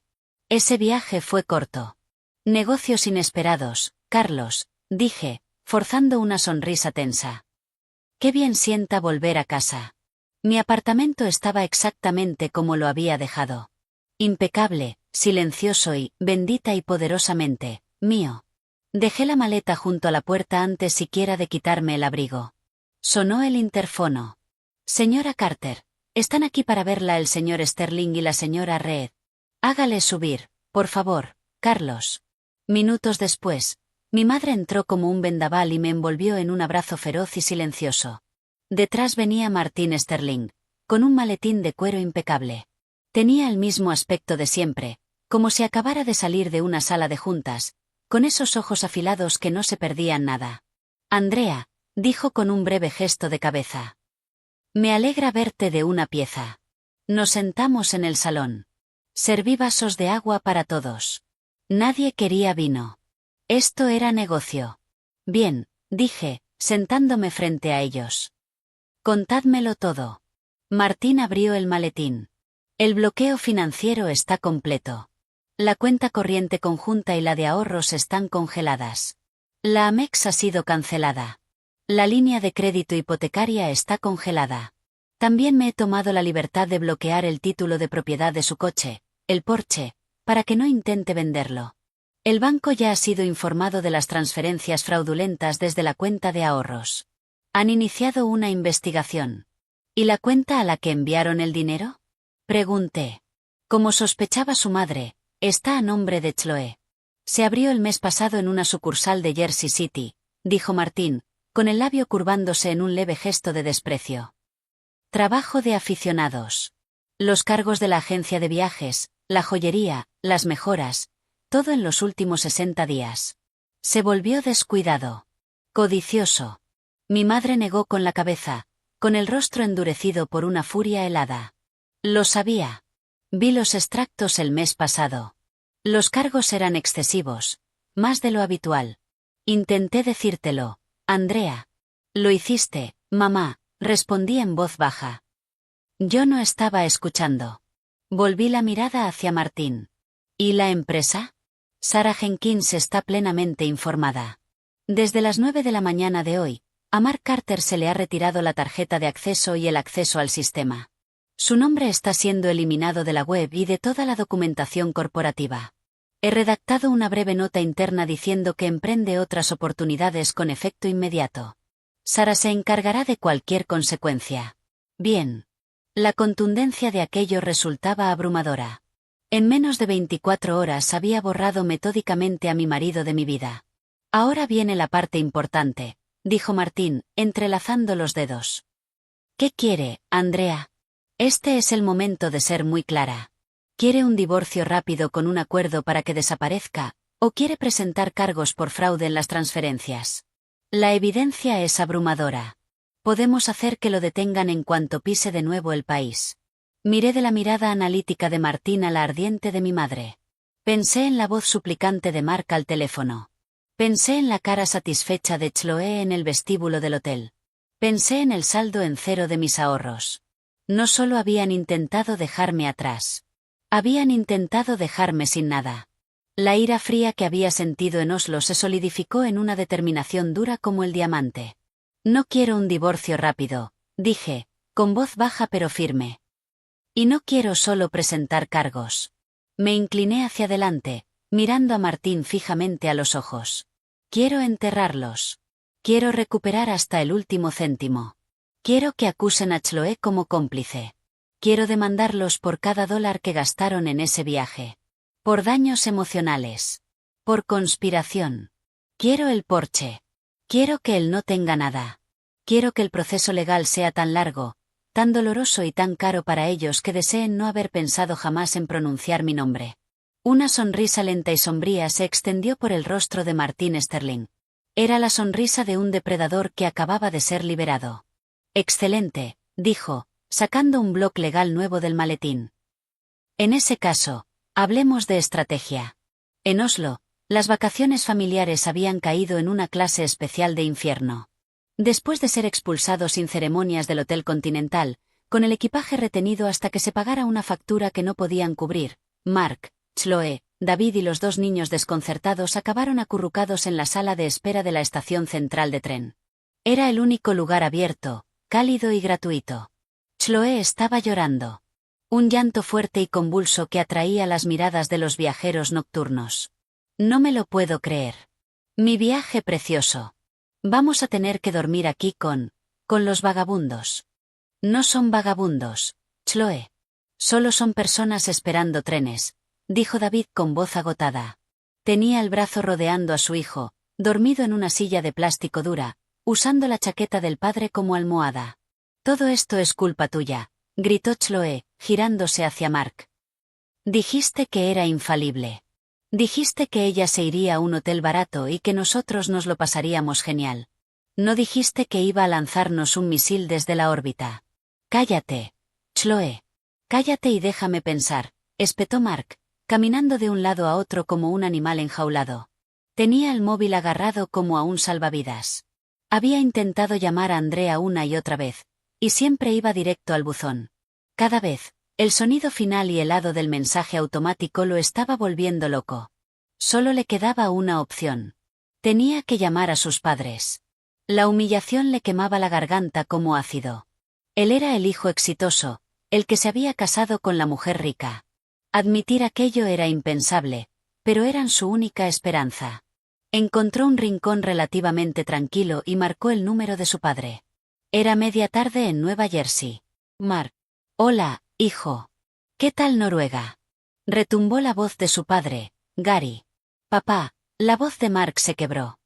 S1: Ese viaje fue corto. Negocios inesperados, Carlos, dije, forzando una sonrisa tensa. Qué bien sienta volver a casa. Mi apartamento estaba exactamente como lo había dejado. Impecable, silencioso y, bendita y poderosamente, mío. Dejé la maleta junto a la puerta antes siquiera de quitarme el abrigo. Sonó el interfono. Señora Carter, están aquí para verla el señor Sterling y la señora Reed. Hágale subir, por favor, Carlos. Minutos después, mi madre entró como un vendaval y me envolvió en un abrazo feroz y silencioso. Detrás venía Martin Sterling, con un maletín de cuero impecable. Tenía el mismo aspecto de siempre, como si acabara de salir de una sala de juntas, con esos ojos afilados que no se perdían nada. Andrea, dijo con un breve gesto de cabeza. Me alegra verte de una pieza. Nos sentamos en el salón. Serví vasos de agua para todos. Nadie quería vino. Esto era negocio. Bien, dije, sentándome frente a ellos. Contádmelo todo. Martín abrió el maletín. El bloqueo financiero está completo. La cuenta corriente conjunta y la de ahorros están congeladas. La Amex ha sido cancelada. La línea de crédito hipotecaria está congelada. También me he tomado la libertad de bloquear el título de propiedad de su coche, el Porsche, para que no intente venderlo. El banco ya ha sido informado de las transferencias fraudulentas desde la cuenta de ahorros. Han iniciado una investigación. ¿Y la cuenta a la que enviaron el dinero? Pregunté. Como sospechaba su madre, está a nombre de Chloe. Se abrió el mes pasado en una sucursal de Jersey City, dijo Martín, con el labio curvándose en un leve gesto de desprecio. Trabajo de aficionados. Los cargos de la agencia de viajes, la joyería, las mejoras, todo en los últimos 60 días. Se volvió descuidado. Codicioso. Mi madre negó con la cabeza, con el rostro endurecido por una furia helada. Lo sabía. Vi los extractos el mes pasado. Los cargos eran excesivos, más de lo habitual. Intenté decírtelo, Andrea. Lo hiciste, mamá, respondí en voz baja. Yo no estaba escuchando. Volví la mirada hacia Martín. ¿Y la empresa? Sarah Jenkins está plenamente informada. Desde las 9 de la mañana de hoy, a Mark Carter se le ha retirado la tarjeta de acceso y el acceso al sistema. Su nombre está siendo eliminado de la web y de toda la documentación corporativa. He redactado una breve nota interna diciendo que emprende otras oportunidades con efecto inmediato. Sarah se encargará de cualquier consecuencia. Bien. La contundencia de aquello resultaba abrumadora. En menos de 24 horas había borrado metódicamente a mi marido de mi vida. Ahora viene la parte importante, dijo Martín, entrelazando los dedos. ¿Qué quiere, Andrea? Este es el momento de ser muy clara. ¿Quiere un divorcio rápido con un acuerdo para que desaparezca, o quiere presentar cargos por fraude en las transferencias? La evidencia es abrumadora. Podemos hacer que lo detengan en cuanto pise de nuevo el país. Miré de la mirada analítica de Martín a la ardiente de mi madre. Pensé en la voz suplicante de Mark al teléfono. Pensé en la cara satisfecha de Chloe en el vestíbulo del hotel. Pensé en el saldo en cero de mis ahorros. No solo habían intentado dejarme atrás. Habían intentado dejarme sin nada. La ira fría que había sentido en Oslo se solidificó en una determinación dura como el diamante. No quiero un divorcio rápido, dije, con voz baja pero firme. Y no quiero solo presentar cargos. Me incliné hacia adelante, mirando a Martín fijamente a los ojos. Quiero enterrarlos. Quiero recuperar hasta el último céntimo. Quiero que acusen a Chloe como cómplice. Quiero demandarlos por cada dólar que gastaron en ese viaje. Por daños emocionales. Por conspiración. Quiero el Porsche. Quiero que él no tenga nada. Quiero que el proceso legal sea tan largo, tan doloroso y tan caro para ellos que deseen no haber pensado jamás en pronunciar mi nombre. Una sonrisa lenta y sombría se extendió por el rostro de Martín Sterling. Era la sonrisa de un depredador que acababa de ser liberado. Excelente, dijo, sacando un bloc legal nuevo del maletín. En ese caso, hablemos de estrategia. En Oslo, las vacaciones familiares habían caído en una clase especial de infierno. Después de ser expulsados sin ceremonias del Hotel Continental, con el equipaje retenido hasta que se pagara una factura que no podían cubrir, Mark, Chloe, David y los dos niños desconcertados acabaron acurrucados en la sala de espera de la estación central de tren. Era el único lugar abierto, cálido y gratuito. Chloe estaba llorando. Un llanto fuerte y convulso que atraía las miradas de los viajeros nocturnos. No me lo puedo creer. Mi viaje precioso. Vamos a tener que dormir aquí con los vagabundos. No son vagabundos, Chloe. Solo son personas esperando trenes, dijo David con voz agotada. Tenía el brazo rodeando a su hijo, dormido en una silla de plástico dura, usando la chaqueta del padre como almohada. Todo esto es culpa tuya, gritó Chloe, girándose hacia Mark. Dijiste que era infalible. Dijiste que ella se iría a un hotel barato y que nosotros nos lo pasaríamos genial. No dijiste que iba a lanzarnos un misil desde la órbita. Cállate, Chloe. Cállate y déjame pensar, espetó Mark, caminando de un lado a otro como un animal enjaulado. Tenía el móvil agarrado como a un salvavidas. Había intentado llamar a Andrea una y otra vez, y siempre iba directo al buzón. Cada vez, el sonido final y helado del mensaje automático lo estaba volviendo loco. Solo le quedaba una opción. Tenía que llamar a sus padres. La humillación le quemaba la garganta como ácido. Él era el hijo exitoso, el que se había casado con la mujer rica. Admitir aquello era impensable, pero eran su única esperanza. Encontró un rincón relativamente tranquilo y marcó el número de su padre. Era media tarde en Nueva Jersey. Mark. Hola, hijo. ¿Qué tal Noruega? Retumbó la voz de su padre, Gary. Papá, la voz de Mark se quebró.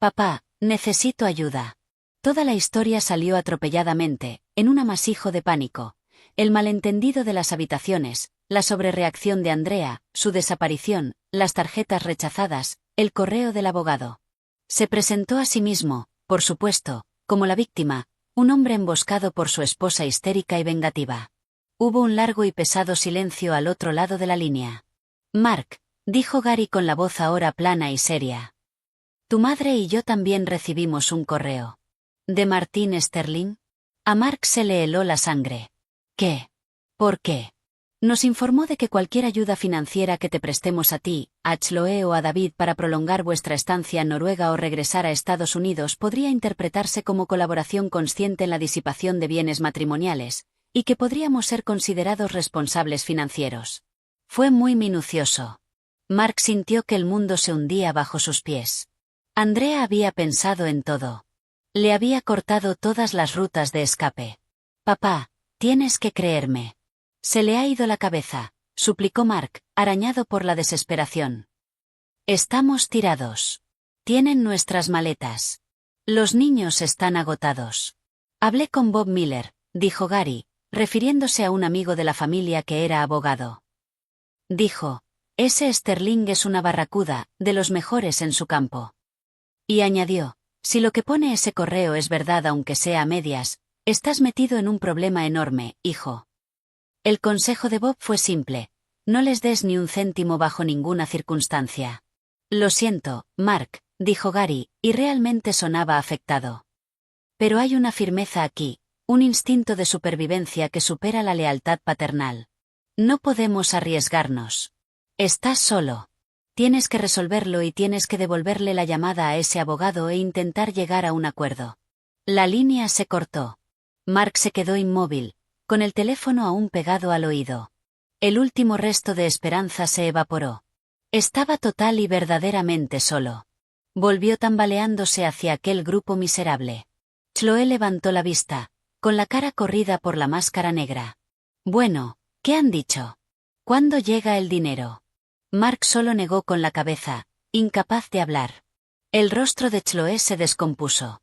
S1: Papá, necesito ayuda. Toda la historia salió atropelladamente, en un amasijo de pánico. El malentendido de las habitaciones, la sobrereacción de Andrea, su desaparición, las tarjetas rechazadas, el correo del abogado. Se presentó a sí mismo, por supuesto, como la víctima, un hombre emboscado por su esposa histérica y vengativa. Hubo un largo y pesado silencio al otro lado de la línea. Mark, dijo Gary con la voz ahora plana y seria. Tu madre y yo también recibimos un correo. ¿De Martin Sterling? A Mark se le heló la sangre. ¿Qué? ¿Por qué? Nos informó de que cualquier ayuda financiera que te prestemos a ti, a Chloe o a David para prolongar vuestra estancia en Noruega o regresar a Estados Unidos podría interpretarse como colaboración consciente en la disipación de bienes matrimoniales, y que podríamos ser considerados responsables financieros. Fue muy minucioso. Mark sintió que el mundo se hundía bajo sus pies. Andrea había pensado en todo. Le había cortado todas las rutas de escape. Papá, tienes que creerme. Se le ha ido la cabeza, suplicó Mark, arañado por la desesperación. Estamos tirados. Tienen nuestras maletas. Los niños están agotados. Hablé con Bob Miller, dijo Gary, refiriéndose a un amigo de la familia que era abogado. Dijo, ese Sterling es una barracuda, de los mejores en su campo. Y añadió, si lo que pone ese correo es verdad aunque sea a medias, estás metido en un problema enorme, hijo. El consejo de Bob fue simple, no les des ni un céntimo bajo ninguna circunstancia. Lo siento, Mark, dijo Gary, y realmente sonaba afectado. Pero hay una firmeza aquí, un instinto de supervivencia que supera la lealtad paternal. No podemos arriesgarnos. Estás solo. Tienes que resolverlo y tienes que devolverle la llamada a ese abogado e intentar llegar a un acuerdo. La línea se cortó. Mark se quedó inmóvil, con el teléfono aún pegado al oído. El último resto de esperanza se evaporó. Estaba total y verdaderamente solo. Volvió tambaleándose hacia aquel grupo miserable. Chloe levantó la vista, con la cara corrida por la máscara negra. Bueno, ¿qué han dicho? ¿Cuándo llega el dinero? Mark solo negó con la cabeza, incapaz de hablar. El rostro de Chloe se descompuso.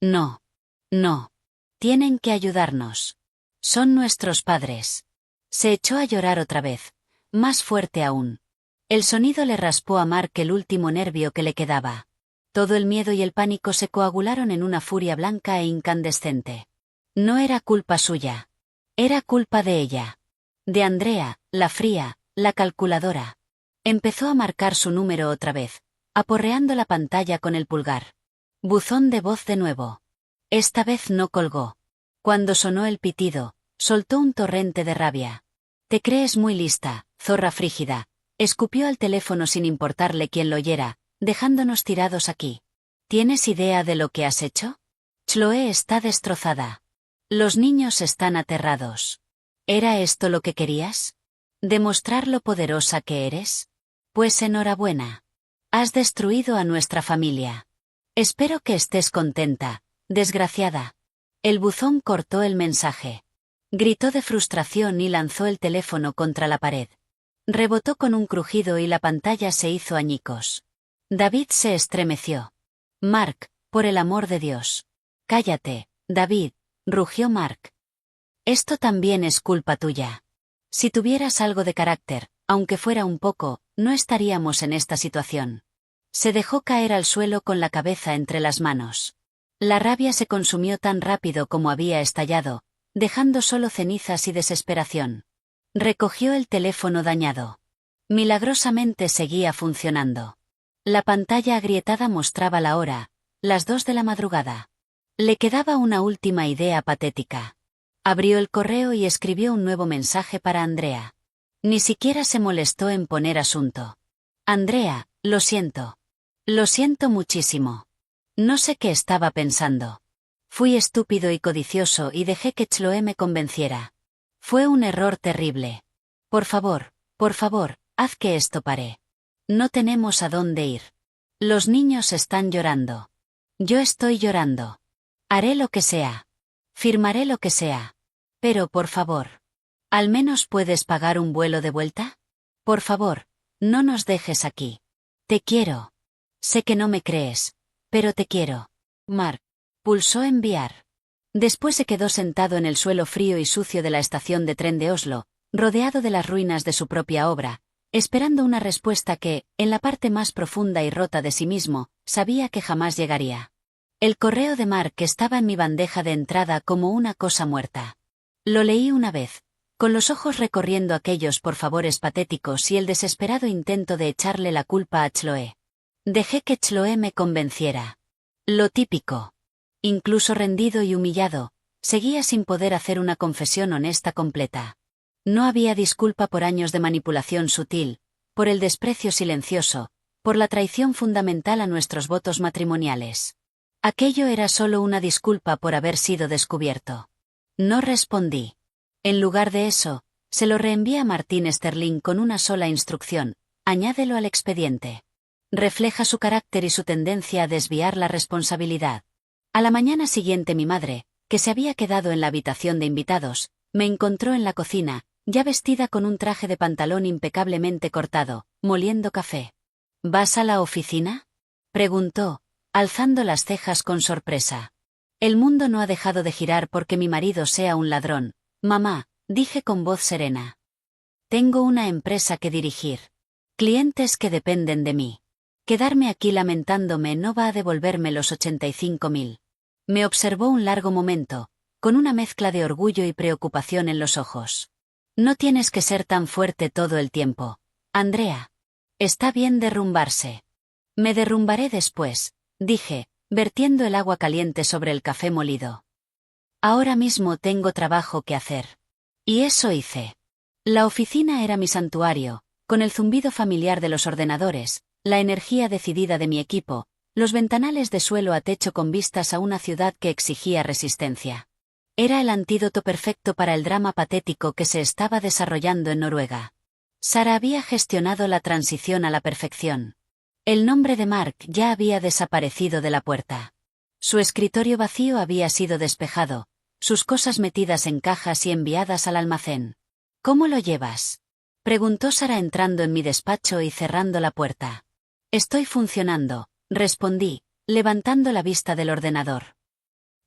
S1: No. No. Tienen que ayudarnos. Son nuestros padres. Se echó a llorar otra vez, más fuerte aún. El sonido le raspó a Mark el último nervio que le quedaba. Todo el miedo y el pánico se coagularon en una furia blanca e incandescente. No era culpa suya. Era culpa de ella. De Andrea, la fría, la calculadora. Empezó a marcar su número otra vez, aporreando la pantalla con el pulgar. Buzón de voz de nuevo. Esta vez no colgó. Cuando sonó el pitido, soltó un torrente de rabia. Te crees muy lista, zorra frígida. Escupió al teléfono sin importarle quién lo oyera, dejándonos tirados aquí. ¿Tienes idea de lo que has hecho? Chloe está destrozada. Los niños están aterrados. ¿Era esto lo que querías? ¿Demostrar lo poderosa que eres? Pues enhorabuena. Has destruido a nuestra familia. Espero que estés contenta, desgraciada. El buzón cortó el mensaje. Gritó de frustración y lanzó el teléfono contra la pared. Rebotó con un crujido y la pantalla se hizo añicos. David se estremeció. Mark, por el amor de Dios. Cállate, David, rugió Mark. Esto también es culpa tuya. Si tuvieras algo de carácter, aunque fuera un poco, no estaríamos en esta situación. Se dejó caer al suelo con la cabeza entre las manos. La rabia se consumió tan rápido como había estallado, dejando solo cenizas y desesperación. Recogió el teléfono dañado. Milagrosamente seguía funcionando. La pantalla agrietada mostraba la hora, las 2 de la madrugada. Le quedaba una última idea patética. Abrió el correo y escribió un nuevo mensaje para Andrea. Ni siquiera se molestó en poner asunto. Andrea, lo siento. Lo siento muchísimo. No sé qué estaba pensando. Fui estúpido y codicioso y dejé que Chloe me convenciera. Fue un error terrible. Por favor, haz que esto pare. No tenemos a dónde ir. Los niños están llorando. Yo estoy llorando. Haré lo que sea. Firmaré lo que sea. Pero por favor. ¿Al menos puedes pagar un vuelo de vuelta? Por favor, no nos dejes aquí. Te quiero. Sé que no me crees, pero te quiero. Mark. Pulsó enviar. Después se quedó sentado en el suelo frío y sucio de la estación de tren de Oslo, rodeado de las ruinas de su propia obra, esperando una respuesta que, en la parte más profunda y rota de sí mismo, sabía que jamás llegaría. El correo de Mark estaba en mi bandeja de entrada como una cosa muerta. Lo leí una vez, con los ojos recorriendo aquellos por favores patéticos y el desesperado intento de echarle la culpa a Chloe. Dejé que Chloe me convenciera. Lo típico. Incluso rendido y humillado, seguía sin poder hacer una confesión honesta completa. No había disculpa por años de manipulación sutil, por el desprecio silencioso, por la traición fundamental a nuestros votos matrimoniales. Aquello era solo una disculpa por haber sido descubierto. No respondí. En lugar de eso, se lo reenvié a Martín Sterling con una sola instrucción: añádelo al expediente. Refleja su carácter y su tendencia a desviar la responsabilidad. A la mañana siguiente mi madre, que se había quedado en la habitación de invitados, me encontró en la cocina, ya vestida con un traje de pantalón impecablemente cortado, moliendo café. ¿Vas a la oficina?, preguntó, alzando las cejas con sorpresa. El mundo no ha dejado de girar porque mi marido sea un ladrón, mamá, dije con voz serena. Tengo una empresa que dirigir. Clientes que dependen de mí. Quedarme aquí lamentándome no va a devolverme los 85.000. Me observó un largo momento, con una mezcla de orgullo y preocupación en los ojos. No tienes que ser tan fuerte todo el tiempo, Andrea. Está bien derrumbarse. Me derrumbaré después, dije, vertiendo el agua caliente sobre el café molido. Ahora mismo tengo trabajo que hacer. Y eso hice. La oficina era mi santuario, con el zumbido familiar de los ordenadores, la energía decidida de mi equipo, los ventanales de suelo a techo con vistas a una ciudad que exigía resistencia. Era el antídoto perfecto para el drama patético que se estaba desarrollando en Noruega. Sara había gestionado la transición a la perfección. El nombre de Mark ya había desaparecido de la puerta. Su escritorio vacío había sido despejado, sus cosas metidas en cajas y enviadas al almacén. ¿Cómo lo llevas?, preguntó Sara entrando en mi despacho y cerrando la puerta. Estoy funcionando, respondí, levantando la vista del ordenador.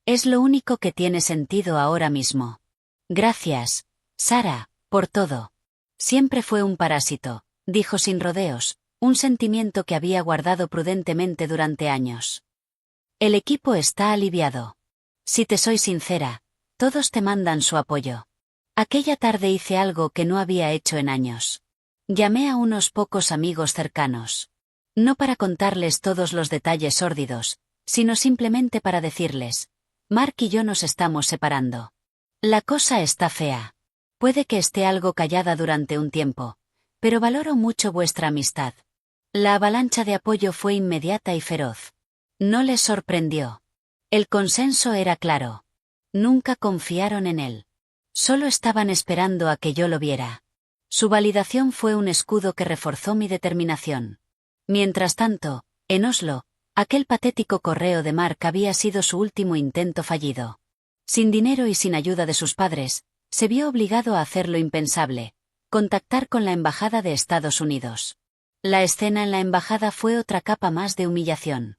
S1: Es lo único que tiene sentido ahora mismo. Gracias, Sara, por todo. Siempre fue un parásito, dijo sin rodeos, un sentimiento que había guardado prudentemente durante años. El equipo está aliviado. Si te soy sincera, todos te mandan su apoyo. Aquella tarde hice algo que no había hecho en años. Llamé a unos pocos amigos cercanos. No para contarles todos los detalles sórdidos, sino simplemente para decirles: Mark y yo nos estamos separando. La cosa está fea. Puede que esté algo callada durante un tiempo, pero valoro mucho vuestra amistad. La avalancha de apoyo fue inmediata y feroz. No les sorprendió. El consenso era claro. Nunca confiaron en él. Solo estaban esperando a que yo lo viera. Su validación fue un escudo que reforzó mi determinación. Mientras tanto, en Oslo, aquel patético correo de Mark había sido su último intento fallido. Sin dinero y sin ayuda de sus padres, se vio obligado a hacer lo impensable: contactar con la Embajada de Estados Unidos. La escena en la embajada fue otra capa más de humillación.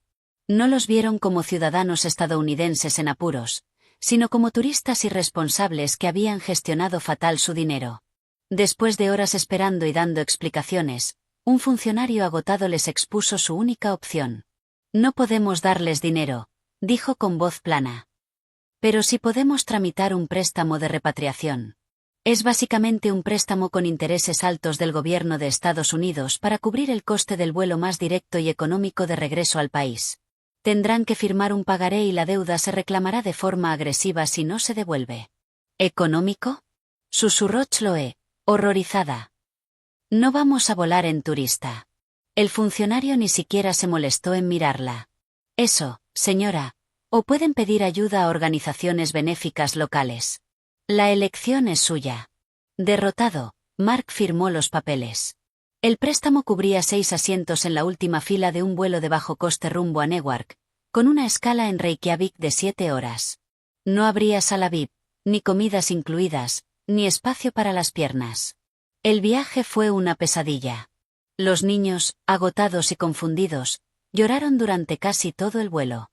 S1: No los vieron como ciudadanos estadounidenses en apuros, sino como turistas irresponsables que habían gestionado fatal su dinero. Después de horas esperando y dando explicaciones, un funcionario agotado les expuso su única opción. No podemos darles dinero, dijo con voz plana. Pero sí podemos tramitar un préstamo de repatriación. Es básicamente un préstamo con intereses altos del gobierno de Estados Unidos para cubrir el coste del vuelo más directo y económico de regreso al país. Tendrán que firmar un pagaré y la deuda se reclamará de forma agresiva si no se devuelve. ¿Económico?, susurró Chloe, horrorizada. No vamos a volar en turista. El funcionario ni siquiera se molestó en mirarla. Eso, señora, o pueden pedir ayuda a organizaciones benéficas locales. La elección es suya. Derrotado, Mark firmó los papeles. El préstamo cubría 6 asientos en la última fila de un vuelo de bajo coste rumbo a Newark, con una escala en Reykjavik de 7 horas. No habría sala VIP, ni comidas incluidas, ni espacio para las piernas. El viaje fue una pesadilla. Los niños, agotados y confundidos, lloraron durante casi todo el vuelo.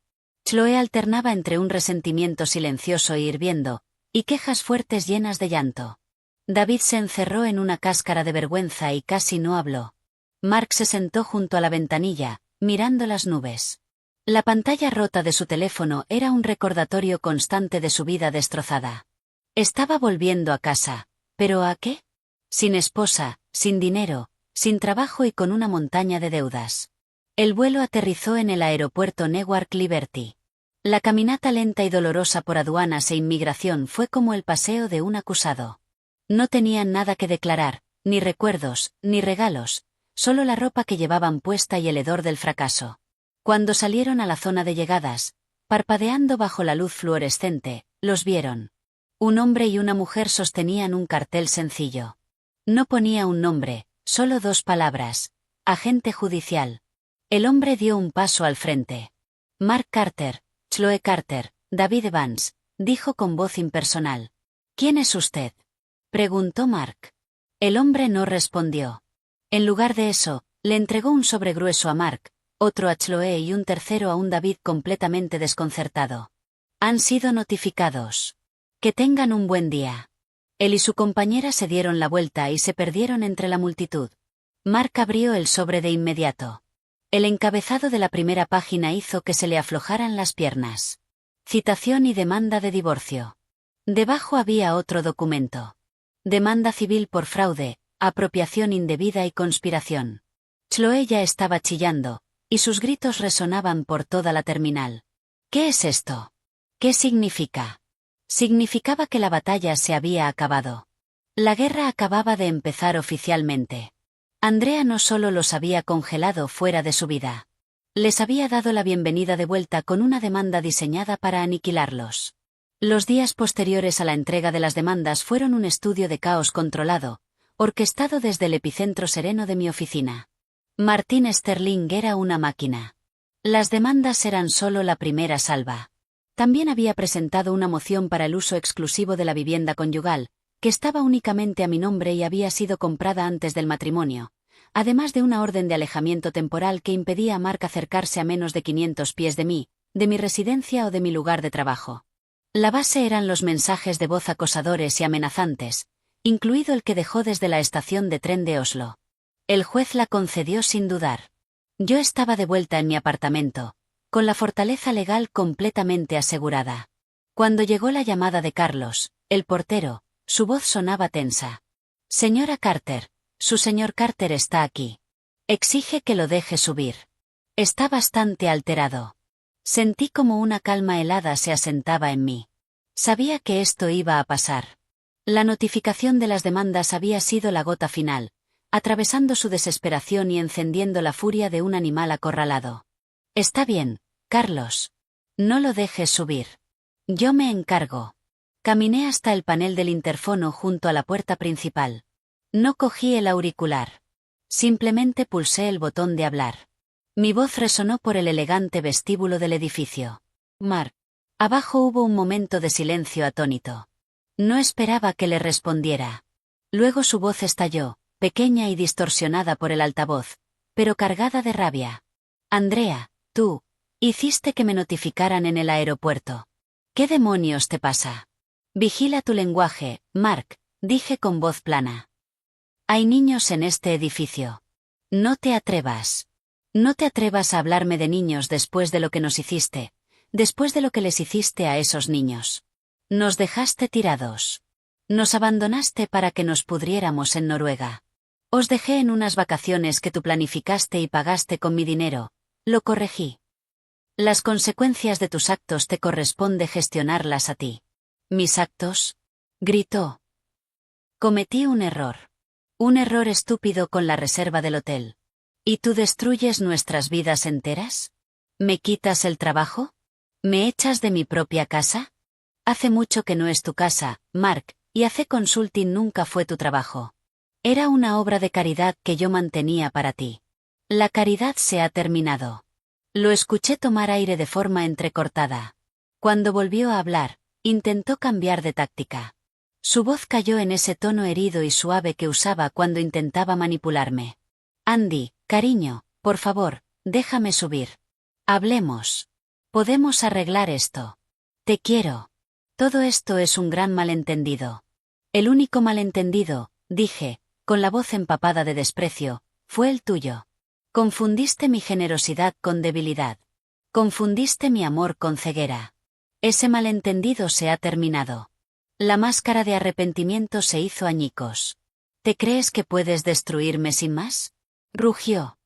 S1: Chloe alternaba entre un resentimiento silencioso e hirviendo, y quejas fuertes llenas de llanto. David se encerró en una cáscara de vergüenza y casi no habló. Mark se sentó junto a la ventanilla, mirando las nubes. La pantalla rota de su teléfono era un recordatorio constante de su vida destrozada. Estaba volviendo a casa, ¿pero a qué? Sin esposa, sin dinero, sin trabajo y con una montaña de deudas. El vuelo aterrizó en el aeropuerto Newark Liberty. La caminata lenta y dolorosa por aduanas e inmigración fue como el paseo de un acusado. No tenían nada que declarar, ni recuerdos, ni regalos, solo la ropa que llevaban puesta y el hedor del fracaso. Cuando salieron a la zona de llegadas, parpadeando bajo la luz fluorescente, los vieron. Un hombre y una mujer sostenían un cartel sencillo. No ponía un nombre, solo dos palabras: agente judicial. El hombre dio un paso al frente. Mark Carter, Chloe Carter, David Evans, dijo con voz impersonal. ¿Quién es usted?, preguntó Mark. El hombre no respondió. En lugar de eso, le entregó un sobre grueso a Mark, otro a Chloe y un tercero a un David completamente desconcertado. Han sido notificados. Que tengan un buen día. Él y su compañera se dieron la vuelta y se perdieron entre la multitud. Mark abrió el sobre de inmediato. El encabezado de la primera página hizo que se le aflojaran las piernas. Citación y demanda de divorcio. Debajo había otro documento. Demanda civil por fraude, apropiación indebida y conspiración. Chloe ya estaba chillando, y sus gritos resonaban por toda la terminal. ¿Qué es esto? ¿Qué significa? Significaba que la batalla se había acabado. La guerra acababa de empezar oficialmente. Andrea no solo los había congelado fuera de su vida. Les había dado la bienvenida de vuelta con una demanda diseñada para aniquilarlos. Los días posteriores a la entrega de las demandas fueron un estudio de caos controlado, orquestado desde el epicentro sereno de mi oficina. Martin Sterling era una máquina. Las demandas eran solo la primera salva. También había presentado una moción para el uso exclusivo de la vivienda conyugal, que estaba únicamente a mi nombre y había sido comprada antes del matrimonio, además de una orden de alejamiento temporal que impedía a Mark acercarse a menos de 500 pies de mí, de mi residencia o de mi lugar de trabajo. La base eran los mensajes de voz acosadores y amenazantes, incluido el que dejó desde la estación de tren de Oslo. El juez la concedió sin dudar. Yo estaba de vuelta en mi apartamento, con la fortaleza legal completamente asegurada. Cuando llegó la llamada de Carlos, el portero, su voz sonaba tensa. Señora Carter, su señor Carter está aquí. Exige que lo deje subir. Está bastante alterado. Sentí como una calma helada se asentaba en mí. Sabía que esto iba a pasar. La notificación de las demandas había sido la gota final, atravesando su desesperación y encendiendo la furia de un animal acorralado. Está bien, Carlos. No lo dejes subir. Yo me encargo. Caminé hasta el panel del interfono junto a la puerta principal. No cogí el auricular. Simplemente pulsé el botón de hablar. Mi voz resonó por el elegante vestíbulo del edificio. Mark. Abajo hubo un momento de silencio atónito. No esperaba que le respondiera. Luego su voz estalló, pequeña y distorsionada por el altavoz, pero cargada de rabia. Andrea, tú, hiciste que me notificaran en el aeropuerto. ¿Qué demonios te pasa? Vigila tu lenguaje, Mark, dije con voz plana. Hay niños en este edificio. No te atrevas. No te atrevas a hablarme de niños después de lo que nos hiciste, después de lo que les hiciste a esos niños. Nos dejaste tirados. Nos abandonaste para que nos pudriéramos en Noruega. Os dejé en unas vacaciones que tú planificaste y pagaste con mi dinero. Lo corregí. Las consecuencias de tus actos te corresponde gestionarlas a ti. ¿Mis actos? Gritó. Cometí un error. Un error estúpido con la reserva del hotel. ¿Y tú destruyes nuestras vidas enteras? ¿Me quitas el trabajo? ¿Me echas de mi propia casa? Hace mucho que no es tu casa, Mark, y AC Consulting nunca fue tu trabajo. Era una obra de caridad que yo mantenía para ti. La caridad se ha terminado. Lo escuché tomar aire de forma entrecortada. Cuando volvió a hablar, intentó cambiar de táctica. Su voz cayó en ese tono herido y suave que usaba cuando intentaba manipularme. Andy, cariño, por favor, déjame subir. Hablemos. Podemos arreglar esto. Te quiero. Todo esto es un gran malentendido. El único malentendido, dije, con la voz empapada de desprecio, fue el tuyo. Confundiste mi generosidad con debilidad. Confundiste mi amor con ceguera. Ese malentendido se ha terminado. La máscara de arrepentimiento se hizo añicos. ¿Te crees que puedes destruirme sin más? Rugió.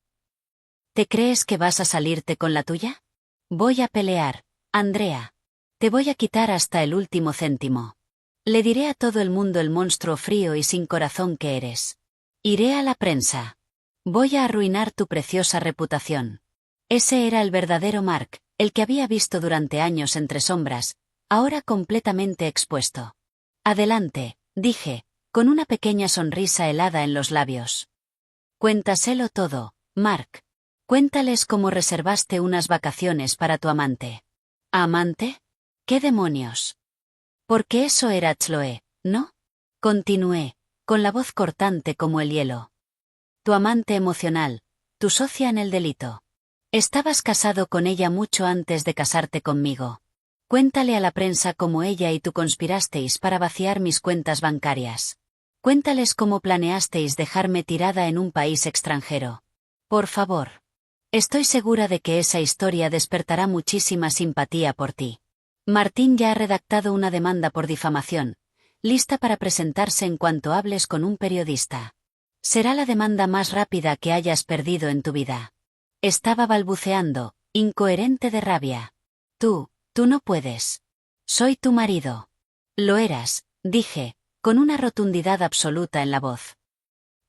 S1: ¿Te crees que vas a salirte con la tuya? Voy a pelear, Andrea. Te voy a quitar hasta el último céntimo. Le diré a todo el mundo el monstruo frío y sin corazón que eres. Iré a la prensa. Voy a arruinar tu preciosa reputación. Ese era el verdadero Mark, el que había visto durante años entre sombras, ahora completamente expuesto. Adelante, dije, con una pequeña sonrisa helada en los labios. Cuéntaselo todo, Mark. Cuéntales cómo reservaste unas vacaciones para tu amante. ¿Amante? ¿Qué demonios? Porque eso era Chloe, ¿no? Continué, con la voz cortante como el hielo. Tu amante emocional, tu socia en el delito. Estabas casado con ella mucho antes de casarte conmigo. Cuéntale a la prensa cómo ella y tú conspirasteis para vaciar mis cuentas bancarias. Cuéntales cómo planeasteis dejarme tirada en un país extranjero. Por favor. Estoy segura de que esa historia despertará muchísima simpatía por ti. Martín ya ha redactado una demanda por difamación, lista para presentarse en cuanto hables con un periodista. Será la demanda más rápida que hayas perdido en tu vida. Estaba balbuceando, incoherente de rabia. Tú no puedes. Soy tu marido. Lo eras, dije, con una rotundidad absoluta en la voz.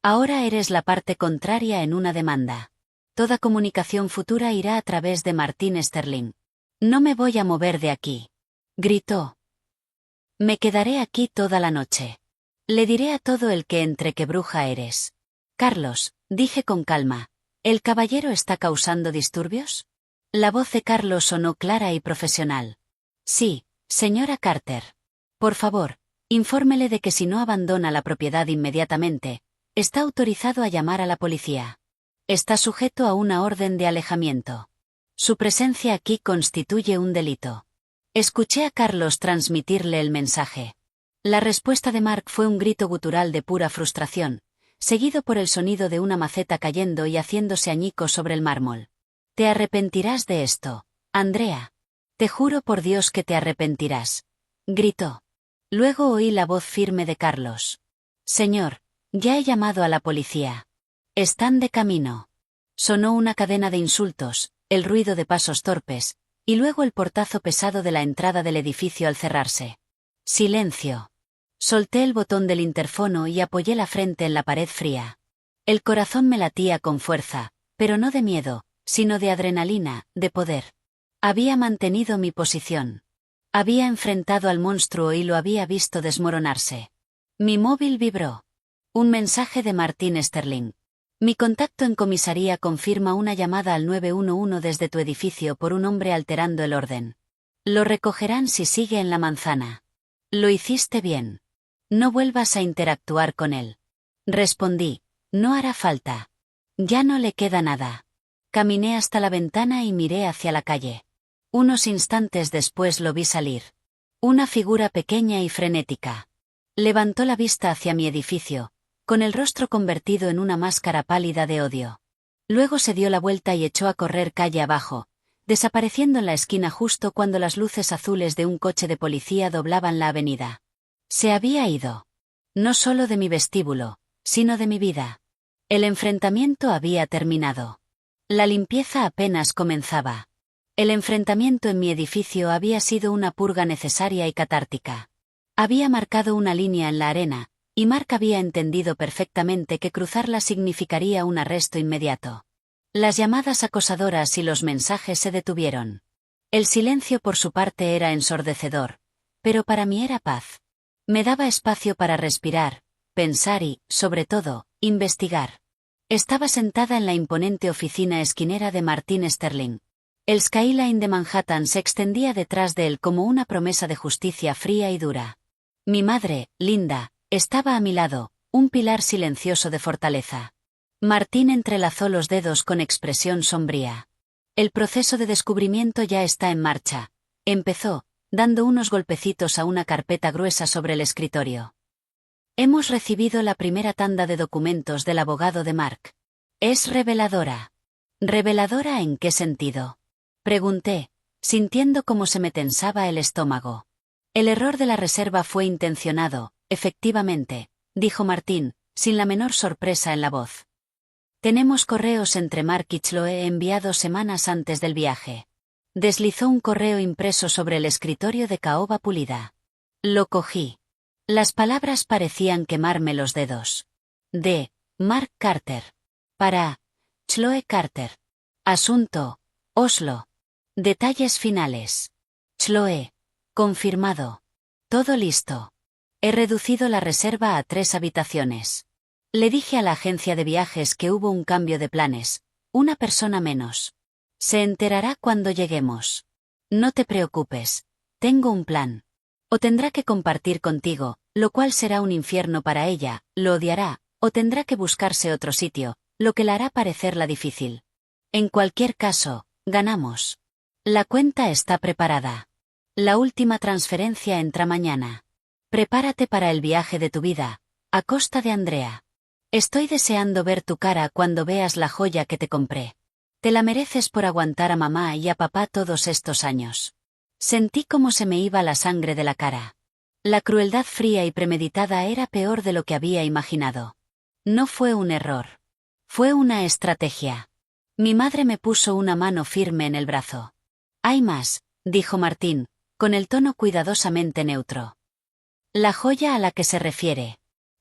S1: Ahora eres la parte contraria en una demanda. Toda comunicación futura irá a través de Martín Sterling. No me voy a mover de aquí. Gritó. Me quedaré aquí toda la noche. Le diré a todo el que entre qué bruja eres. Carlos, dije con calma, ¿el caballero está causando disturbios? La voz de Carlos sonó clara y profesional. Sí, señora Carter. Por favor, infórmele de que si no abandona la propiedad inmediatamente, está autorizado a llamar a la policía. Está sujeto a una orden de alejamiento. Su presencia aquí constituye un delito. Escuché a Carlos transmitirle el mensaje. La respuesta de Mark fue un grito gutural de pura frustración, seguido por el sonido de una maceta cayendo y haciéndose añicos sobre el mármol. Te arrepentirás de esto, Andrea. Te juro por Dios que te arrepentirás. Gritó. Luego oí la voz firme de Carlos. Señor, ya he llamado a la policía. Están de camino. Sonó una cadena de insultos, el ruido de pasos torpes, y luego el portazo pesado de la entrada del edificio al cerrarse. Silencio. Solté el botón del interfono y apoyé la frente en la pared fría. El corazón me latía con fuerza, pero no de miedo, sino de adrenalina, de poder. Había mantenido mi posición. Había enfrentado al monstruo y lo había visto desmoronarse. Mi móvil vibró. Un mensaje de Martín Sterling. Mi contacto en comisaría confirma una llamada al 911 desde tu edificio por un hombre alterando el orden. Lo recogerán si sigue en la manzana. Lo hiciste bien. No vuelvas a interactuar con él. Respondí, no hará falta. Ya no le queda nada. Caminé hasta la ventana y miré hacia la calle. Unos instantes después lo vi salir. Una figura pequeña y frenética. Levantó la vista hacia mi edificio, con el rostro convertido en una máscara pálida de odio. Luego se dio la vuelta y echó a correr calle abajo, desapareciendo en la esquina justo cuando las luces azules de un coche de policía doblaban la avenida. Se había ido. No solo de mi vestíbulo, sino de mi vida. El enfrentamiento había terminado. La limpieza apenas comenzaba. El enfrentamiento en mi edificio había sido una purga necesaria y catártica. Había marcado una línea en la arena, y Mark había entendido perfectamente que cruzarla significaría un arresto inmediato. Las llamadas acosadoras y los mensajes se detuvieron. El silencio por su parte era ensordecedor, pero para mí era paz. Me daba espacio para respirar, pensar y, sobre todo, investigar. Estaba sentada en la imponente oficina esquinera de Martín Sterling. El skyline de Manhattan se extendía detrás de él como una promesa de justicia fría y dura. Mi madre, Linda, estaba a mi lado, un pilar silencioso de fortaleza. Martín entrelazó los dedos con expresión sombría. El proceso de descubrimiento ya está en marcha. Empezó, dando unos golpecitos a una carpeta gruesa sobre el escritorio. Hemos recibido la primera tanda de documentos del abogado de Mark. Es reveladora. ¿Reveladora en qué sentido? Pregunté, sintiendo cómo se me tensaba el estómago. El error de la reserva fue intencionado, efectivamente, dijo Martín, sin la menor sorpresa en la voz. Tenemos correos entre Mark y Chloe enviados semanas antes del viaje. Deslizó un correo impreso sobre el escritorio de caoba pulida. Lo cogí. Las palabras parecían quemarme los dedos. De Mark Carter. Para Chloe Carter. Asunto: Oslo. Detalles finales. Chloe. Confirmado. Todo listo. He reducido la reserva a 3 habitaciones. Le dije a la agencia de viajes que hubo un cambio de planes. Una persona menos. Se enterará cuando lleguemos. No te preocupes. Tengo un plan. O tendrá que compartir contigo, lo cual será un infierno para ella, lo odiará, o tendrá que buscarse otro sitio, lo que la hará parecerla difícil. En cualquier caso, ganamos. La cuenta está preparada. La última transferencia entra mañana. Prepárate para el viaje de tu vida, a costa de Andrea. Estoy deseando ver tu cara cuando veas la joya que te compré. Te la mereces por aguantar a mamá y a papá todos estos años. Sentí cómo se me iba la sangre de la cara. La crueldad fría y premeditada era peor de lo que había imaginado. No fue un error. Fue una estrategia. Mi madre me puso una mano firme en el brazo. Hay más, dijo Martín, con el tono cuidadosamente neutro. La joya a la que se refiere.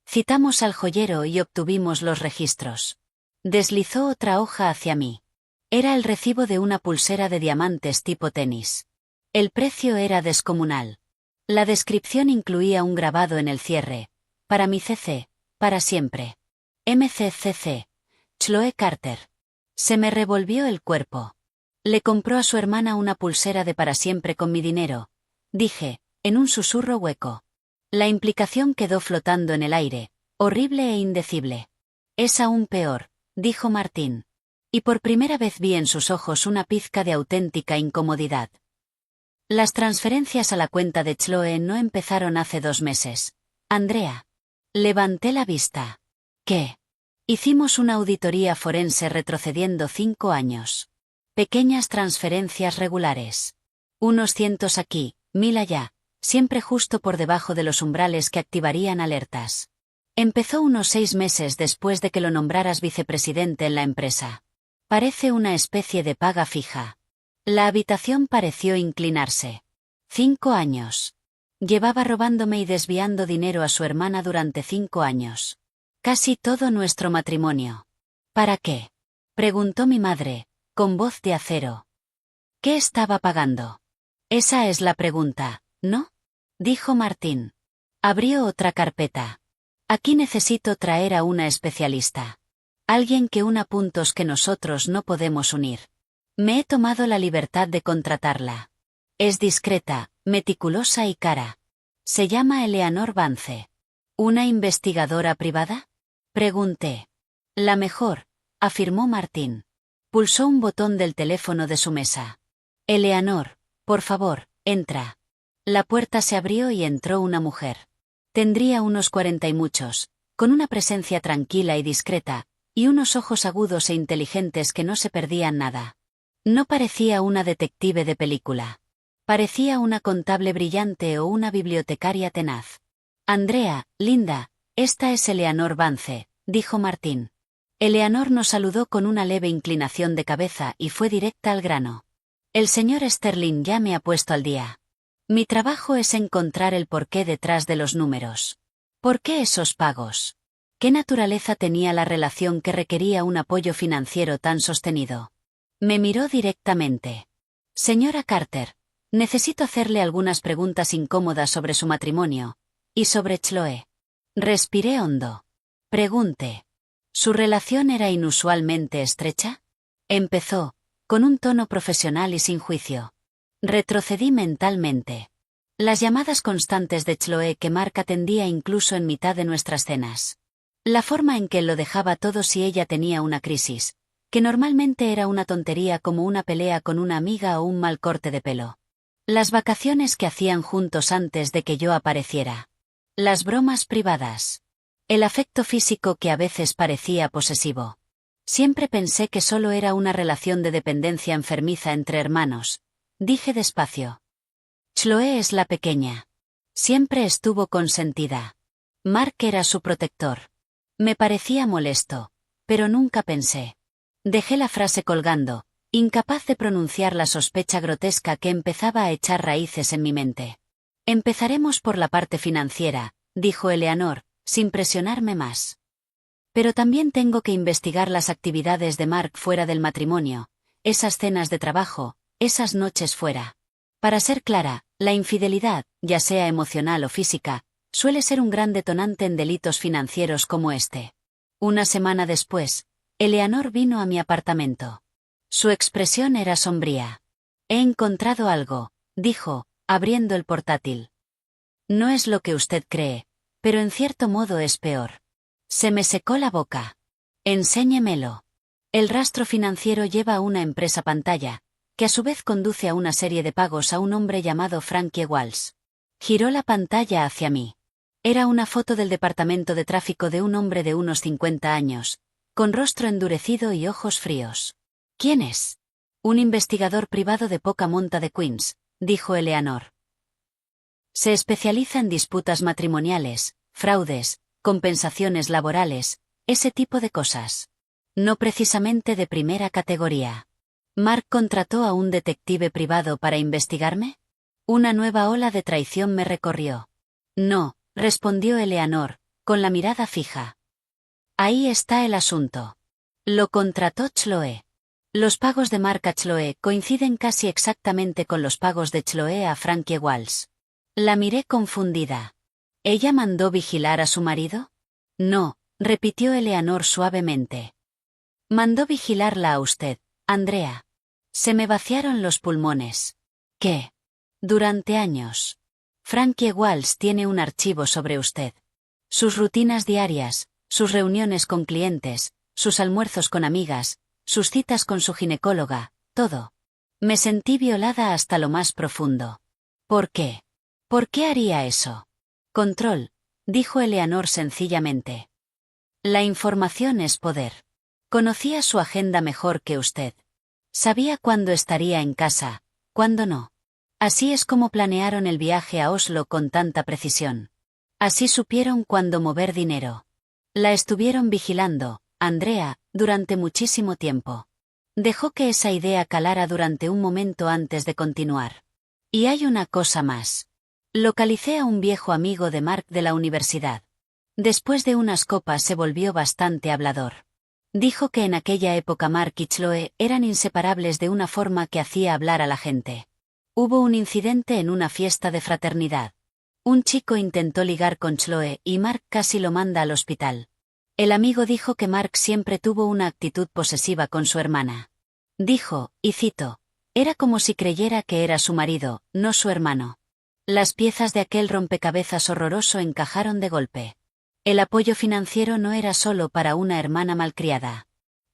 S1: Citamos al joyero y obtuvimos los registros. Deslizó otra hoja hacia mí. Era el recibo de una pulsera de diamantes tipo tenis. El precio era descomunal. La descripción incluía un grabado en el cierre. Para mi CC, para siempre. MCCC. Chloe Carter. Se me revolvió el cuerpo. Le compró a su hermana una pulsera de para siempre con mi dinero, dije, en un susurro hueco. La implicación quedó flotando en el aire, horrible e indecible. Es aún peor, dijo Martín. Y por primera vez vi en sus ojos una pizca de auténtica incomodidad. Las transferencias a la cuenta de Chloe no empezaron hace 2 meses. Andrea. Levanté la vista. ¿Qué? Hicimos una auditoría forense retrocediendo 5 años. Pequeñas transferencias regulares. Unos cientos aquí, 1000 allá, siempre justo por debajo de los umbrales que activarían alertas. Empezó unos 6 meses después de que lo nombraras vicepresidente en la empresa. Parece una especie de paga fija. La habitación pareció inclinarse. 5 años. Llevaba robándome y desviando dinero a su hermana durante 5 años. Casi todo nuestro matrimonio. ¿Para qué? Preguntó mi madre, con voz de acero. ¿Qué estaba pagando? Esa es la pregunta, ¿no? Dijo Martín. Abrió otra carpeta. Aquí necesito traer a una especialista. Alguien que una puntos que nosotros no podemos unir. Me he tomado la libertad de contratarla. Es discreta, meticulosa y cara. Se llama Eleanor Vance. ¿Una investigadora privada? Pregunté. La mejor, afirmó Martín. Pulsó un botón del teléfono de su mesa. Eleanor, por favor, entra. La puerta se abrió y entró una mujer. Tendría unos 40 y muchos, con una presencia tranquila y discreta, y unos ojos agudos e inteligentes que no se perdían nada. No parecía una detective de película. Parecía una contable brillante o una bibliotecaria tenaz. Andrea, linda, esta es Eleanor Vance, dijo Martín. Eleanor nos saludó con una leve inclinación de cabeza y fue directa al grano. El señor Sterling ya me ha puesto al día. Mi trabajo es encontrar el porqué detrás de los números. ¿Por qué esos pagos? ¿Qué naturaleza tenía la relación que requería un apoyo financiero tan sostenido? Me miró directamente. Señora Carter, necesito hacerle algunas preguntas incómodas sobre su matrimonio, y sobre Chloe. Respiré hondo. Pregunte. ¿Su relación era inusualmente estrecha? Empezó, con un tono profesional y sin juicio. Retrocedí mentalmente. Las llamadas constantes de Chloe que Mark atendía incluso en mitad de nuestras cenas. La forma en que él lo dejaba todo si ella tenía una crisis, que normalmente era una tontería como una pelea con una amiga o un mal corte de pelo. Las vacaciones que hacían juntos antes de que yo apareciera. Las bromas privadas. El afecto físico que a veces parecía posesivo. Siempre pensé que solo era una relación de dependencia enfermiza entre hermanos. Dije despacio. Chloe es la pequeña. Siempre estuvo consentida. Mark era su protector. Me parecía molesto, pero nunca pensé. Dejé la frase colgando, incapaz de pronunciar la sospecha grotesca que empezaba a echar raíces en mi mente. Empezaremos por la parte financiera, dijo Eleanor, sin presionarme más. Pero también tengo que investigar las actividades de Mark fuera del matrimonio, esas cenas de trabajo, esas noches fuera. Para ser clara, la infidelidad, ya sea emocional o física, suele ser un gran detonante en delitos financieros como este. Una semana después, Eleanor vino a mi apartamento. Su expresión era sombría. He encontrado algo, dijo, abriendo el portátil. No es lo que usted cree, pero en cierto modo es peor. Se me secó la boca. Enséñemelo. El rastro financiero lleva a una empresa pantalla, que a su vez conduce a una serie de pagos a un hombre llamado Frankie Walsh. Giró la pantalla hacia mí. Era una foto del departamento de tráfico de un hombre de unos 50 años, con rostro endurecido y ojos fríos. ¿Quién es? Un investigador privado de poca monta de Queens, dijo Eleanor. Se especializa en disputas matrimoniales, fraudes, compensaciones laborales, ese tipo de cosas. No precisamente de primera categoría. ¿Mark contrató a un detective privado para investigarme? Una nueva ola de traición me recorrió. No, respondió Eleanor, con la mirada fija. Ahí está el asunto. Lo contrató Chloe. Los pagos de Mark a Chloe coinciden casi exactamente con los pagos de Chloe a Frankie Walsh. La miré confundida. ¿Ella mandó vigilar a su marido? No, repitió Eleanor suavemente. Mandó vigilarla a usted, Andrea. Se me vaciaron los pulmones. ¿Qué? Durante años. Frankie Walsh tiene un archivo sobre usted. Sus rutinas diarias, sus reuniones con clientes, sus almuerzos con amigas, sus citas con su ginecóloga, todo. Me sentí violada hasta lo más profundo. ¿Por qué? ¿Por qué haría eso? Control, dijo Eleanor sencillamente. La información es poder. Conocía su agenda mejor que usted. Sabía cuándo estaría en casa, cuándo no. Así es como planearon el viaje a Oslo con tanta precisión. Así supieron cuándo mover dinero. La estuvieron vigilando, Andrea, durante muchísimo tiempo. Dejó que esa idea calara durante un momento antes de continuar. Y hay una cosa más. Localicé a un viejo amigo de Mark de la universidad. Después de unas copas se volvió bastante hablador. Dijo que en aquella época Mark y Chloe eran inseparables de una forma que hacía hablar a la gente. Hubo un incidente en una fiesta de fraternidad. Un chico intentó ligar con Chloe y Mark casi lo manda al hospital. El amigo dijo que Mark siempre tuvo una actitud posesiva con su hermana. Dijo, y cito, era como si creyera que era su marido, no su hermano. Las piezas de aquel rompecabezas horroroso encajaron de golpe. El apoyo financiero no era solo para una hermana malcriada.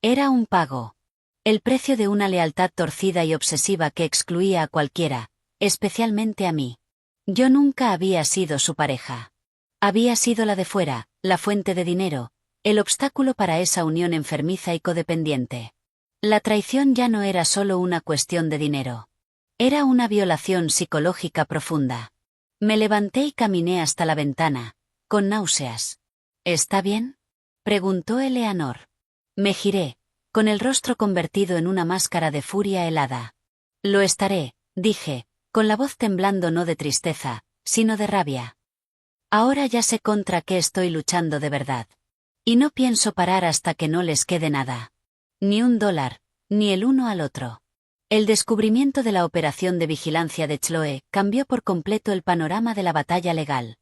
S1: Era un pago. El precio de una lealtad torcida y obsesiva que excluía a cualquiera, especialmente a mí. Yo nunca había sido su pareja. Había sido la de fuera, la fuente de dinero, el obstáculo para esa unión enfermiza y codependiente. La traición ya no era solo una cuestión de dinero. Era una violación psicológica profunda. Me levanté y caminé hasta la ventana, con náuseas. ¿Está bien? Preguntó Eleanor. Me giré, con el rostro convertido en una máscara de furia helada. Lo estaré, dije, con la voz temblando no de tristeza, sino de rabia. Ahora ya sé contra qué estoy luchando de verdad. Y no pienso parar hasta que no les quede nada. Ni $1, ni el uno al otro. El descubrimiento de la operación de vigilancia de Chloe cambió por completo el panorama de la batalla legal.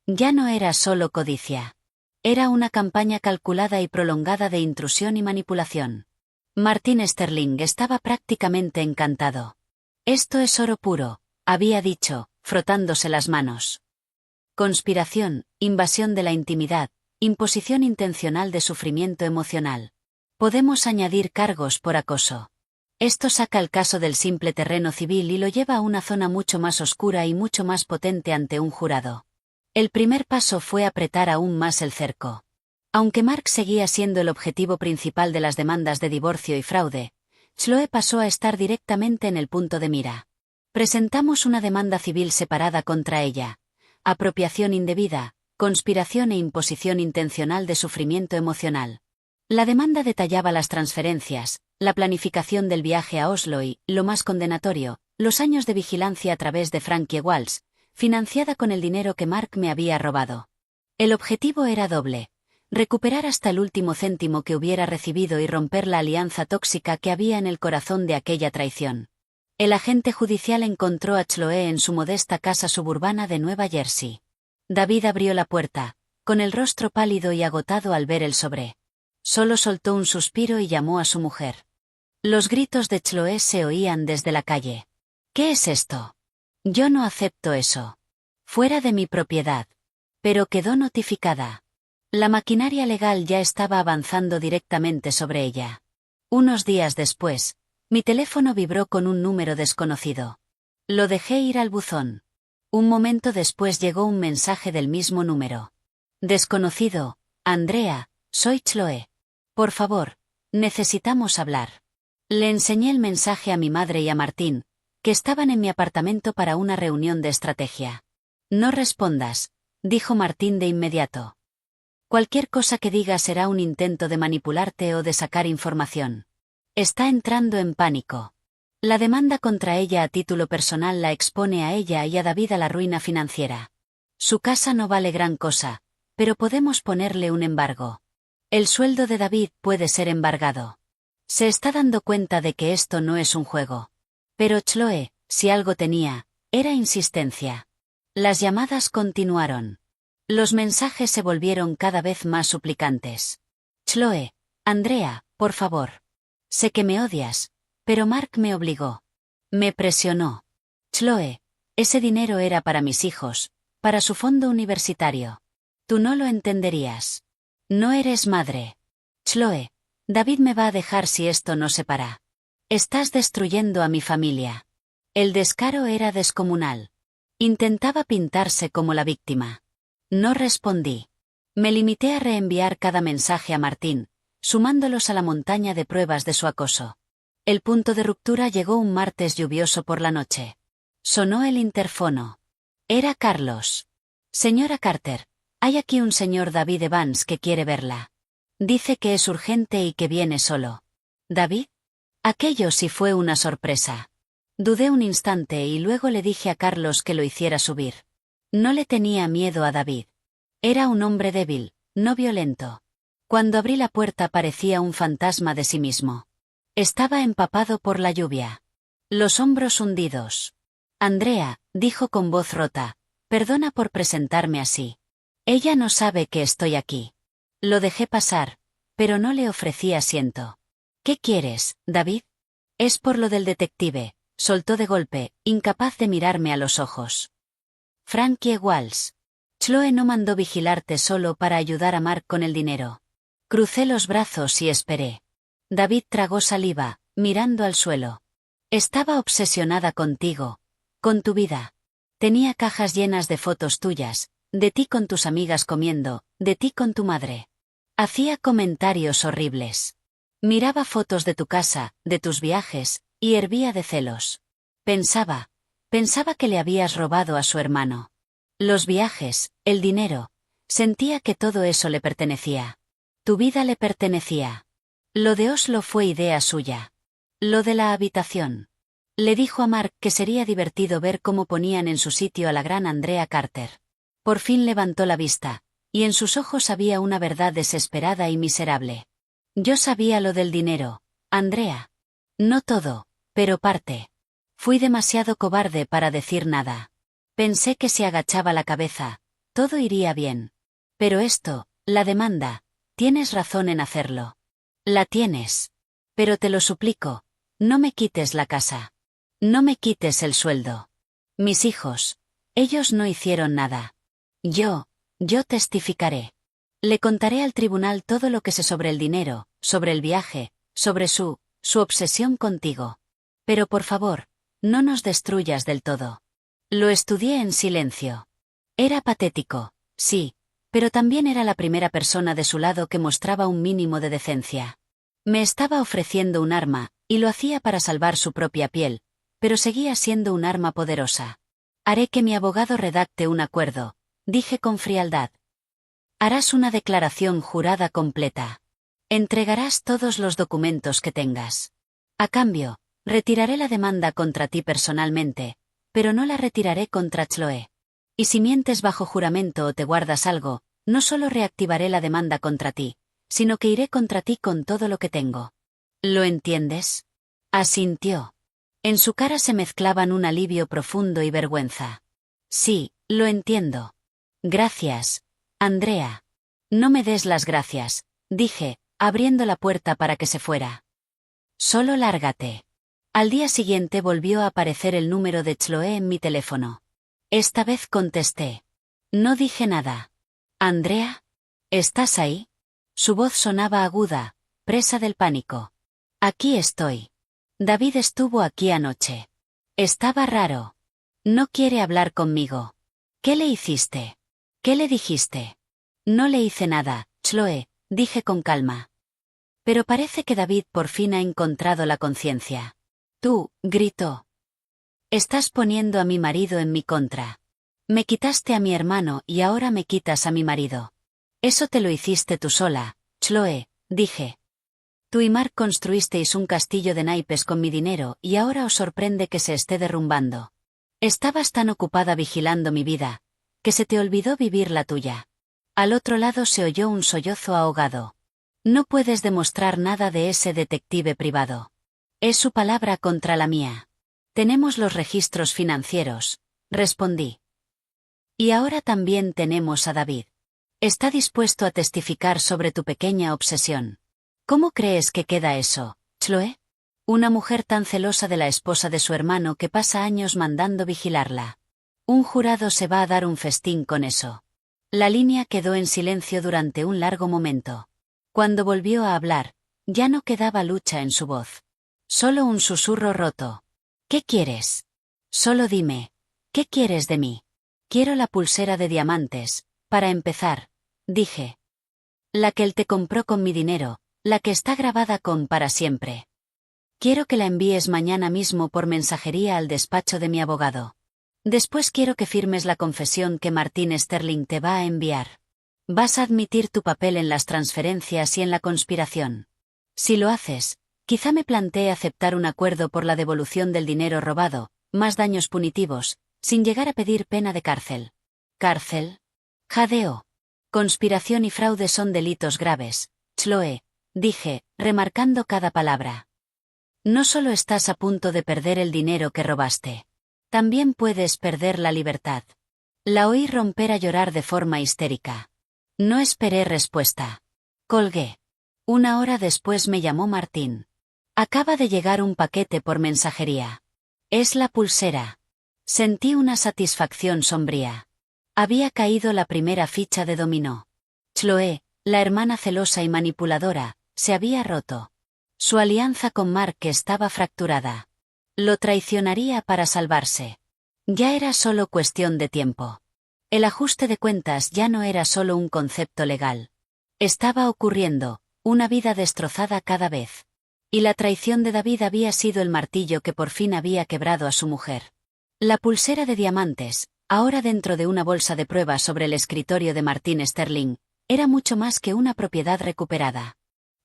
S1: Ya no era solo codicia. Era una campaña calculada y prolongada de intrusión y manipulación. Martin Sterling estaba prácticamente encantado. Esto es oro puro, había dicho, frotándose las manos. Conspiración, invasión de la intimidad, imposición intencional de sufrimiento emocional. Podemos añadir cargos por acoso. Esto saca el caso del simple terreno civil y lo lleva a una zona mucho más oscura y mucho más potente ante un jurado. El primer paso fue apretar aún más el cerco. Aunque Mark seguía siendo el objetivo principal de las demandas de divorcio y fraude, Chloe pasó a estar directamente en el punto de mira. Presentamos una demanda civil separada contra ella: apropiación indebida, conspiración e imposición intencional de sufrimiento emocional. La demanda detallaba las transferencias, la planificación del viaje a Oslo y, lo más condenatorio, los años de vigilancia a través de Frankie Walsh, financiada con el dinero que Mark me había robado. El objetivo era doble: recuperar hasta el último céntimo que hubiera recibido y romper la alianza tóxica que había en el corazón de aquella traición. El agente judicial encontró a Chloe en su modesta casa suburbana de Nueva Jersey. David abrió la puerta, con el rostro pálido y agotado al ver el sobre. Solo soltó un suspiro y llamó a su mujer. Los gritos de Chloe se oían desde la calle. ¿Qué es esto? Yo no acepto eso. Fuera de mi propiedad. Pero quedó notificada. La maquinaria legal ya estaba avanzando directamente sobre ella. Unos días después, mi teléfono vibró con un número desconocido. Lo dejé ir al buzón. Un momento después llegó un mensaje del mismo número. Desconocido: Andrea, soy Chloe. Por favor, necesitamos hablar. Le enseñé el mensaje a mi madre y a Martín, que estaban en mi apartamento para una reunión de estrategia. No respondas, dijo Martín de inmediato. Cualquier cosa que diga será un intento de manipularte o de sacar información. Está entrando en pánico. La demanda contra ella a título personal la expone a ella y a David a la ruina financiera. Su casa no vale gran cosa, pero podemos ponerle un embargo. El sueldo de David puede ser embargado. Se está dando cuenta de que esto no es un juego. Pero Chloe, si algo tenía, era insistencia. Las llamadas continuaron. Los mensajes se volvieron cada vez más suplicantes. Chloe: Andrea, por favor. Sé que me odias, pero Mark me obligó. Me presionó. Chloe: ese dinero era para mis hijos, para su fondo universitario. Tú no lo entenderías. No eres madre. Chloe: David me va a dejar si esto no se para. Estás destruyendo a mi familia. El descaro era descomunal. Intentaba pintarse como la víctima. No respondí. Me limité a reenviar cada mensaje a Martín, sumándolos a la montaña de pruebas de su acoso. El punto de ruptura llegó un martes lluvioso por la noche. Sonó el interfono. Era Carlos. Señora Carter, hay aquí un señor David Evans que quiere verla. Dice que es urgente y que viene solo. ¿David? Aquello sí fue una sorpresa. Dudé un instante y luego le dije a Carlos que lo hiciera subir. No le tenía miedo a David. Era un hombre débil, no violento. Cuando abrí la puerta parecía un fantasma de sí mismo. Estaba empapado por la lluvia. Los hombros hundidos. Andrea, dijo con voz rota, perdona por presentarme así. Ella no sabe que estoy aquí. Lo dejé pasar, pero no le ofrecí asiento. ¿Qué quieres, David? Es por lo del detective, soltó de golpe, incapaz de mirarme a los ojos. Frankie Walsh. Chloe no mandó vigilarte solo para ayudar a Mark con el dinero. Crucé los brazos y esperé. David tragó saliva, mirando al suelo. Estaba obsesionada contigo, con tu vida. Tenía cajas llenas de fotos tuyas, de ti con tus amigas comiendo, de ti con tu madre. Hacía comentarios horribles. Miraba fotos de tu casa, de tus viajes, y hervía de celos. Pensaba que le habías robado a su hermano. Los viajes, el dinero, sentía que todo eso le pertenecía. Tu vida le pertenecía. Lo de Oslo fue idea suya. Lo de la habitación. Le dijo a Mark que sería divertido ver cómo ponían en su sitio a la gran Andrea Carter. Por fin levantó la vista, y en sus ojos había una verdad desesperada y miserable. Yo sabía lo del dinero, Andrea. No todo, pero parte. Fui demasiado cobarde para decir nada. Pensé que si agachaba la cabeza, todo iría bien. Pero esto, la demanda, tienes razón en hacerlo. La tienes. Pero te lo suplico, no me quites la casa. No me quites el sueldo. Mis hijos, ellos no hicieron nada. Yo testificaré. Le contaré al tribunal todo lo que sé sobre el dinero, sobre el viaje, sobre su obsesión contigo. Pero por favor, no nos destruyas del todo. Lo estudié en silencio. Era patético, sí, pero también era la primera persona de su lado que mostraba un mínimo de decencia. Me estaba ofreciendo un arma, y lo hacía para salvar su propia piel, pero seguía siendo un arma poderosa. Haré que mi abogado redacte un acuerdo, dije con frialdad. Harás una declaración jurada completa. Entregarás todos los documentos que tengas. A cambio, retiraré la demanda contra ti personalmente, pero no la retiraré contra Chloe. Y si mientes bajo juramento o te guardas algo, no solo reactivaré la demanda contra ti, sino que iré contra ti con todo lo que tengo. ¿Lo entiendes? Asintió. En su cara se mezclaban un alivio profundo y vergüenza. Sí, lo entiendo. Gracias, Andrea. No me des las gracias, dije, abriendo la puerta para que se fuera. Solo lárgate. Al día siguiente volvió a aparecer el número de Chloe en mi teléfono. Esta vez contesté. No dije nada. Andrea, ¿estás ahí? Su voz sonaba aguda, presa del pánico. Aquí estoy. David estuvo aquí anoche. Estaba raro. No quiere hablar conmigo. ¿Qué le hiciste? ¿Qué le dijiste? No le hice nada, Chloe, dije con calma. Pero parece que David por fin ha encontrado la conciencia. Tú, gritó. Estás poniendo a mi marido en mi contra. Me quitaste a mi hermano y ahora me quitas a mi marido. Eso te lo hiciste tú sola, Chloe, dije. Tú y Mark construisteis un castillo de naipes con mi dinero y ahora os sorprende que se esté derrumbando. Estabas tan ocupada vigilando mi vida, que se te olvidó vivir la tuya. Al otro lado se oyó un sollozo ahogado. No puedes demostrar nada de ese detective privado. Es su palabra contra la mía. Tenemos los registros financieros, respondí. Y ahora también tenemos a David. Está dispuesto a testificar sobre tu pequeña obsesión. ¿Cómo crees que queda eso, Chloe? Una mujer tan celosa de la esposa de su hermano que pasa años mandando vigilarla. Un jurado se va a dar un festín con eso. La línea quedó en silencio durante un largo momento. Cuando volvió a hablar, ya no quedaba lucha en su voz. Solo un susurro roto. ¿Qué quieres? Solo dime, ¿qué quieres de mí? Quiero la pulsera de diamantes, para empezar, dije. La que él te compró con mi dinero, la que está grabada con para siempre. Quiero que la envíes mañana mismo por mensajería al despacho de mi abogado. Después quiero que firmes la confesión que Martin Sterling te va a enviar. Vas a admitir tu papel en las transferencias y en la conspiración. Si lo haces, quizá me plantee aceptar un acuerdo por la devolución del dinero robado, más daños punitivos, sin llegar a pedir pena de cárcel. ¿Cárcel? Jadeó. Conspiración y fraude son delitos graves, Chloe, dije, remarcando cada palabra. No solo estás a punto de perder el dinero que robaste. También puedes perder la libertad. La oí romper a llorar de forma histérica. No esperé respuesta. Colgué. Una hora después me llamó Martín. Acaba de llegar un paquete por mensajería. Es la pulsera. Sentí una satisfacción sombría. Había caído la primera ficha de dominó. Chloe, la hermana celosa y manipuladora, se había roto. Su alianza con Mark estaba fracturada. Lo traicionaría para salvarse. Ya era solo cuestión de tiempo. El ajuste de cuentas ya no era solo un concepto legal. Estaba ocurriendo, una vida destrozada cada vez. Y la traición de David había sido el martillo que por fin había quebrado a su mujer. La pulsera de diamantes, ahora dentro de una bolsa de pruebas sobre el escritorio de Martin Sterling, era mucho más que una propiedad recuperada.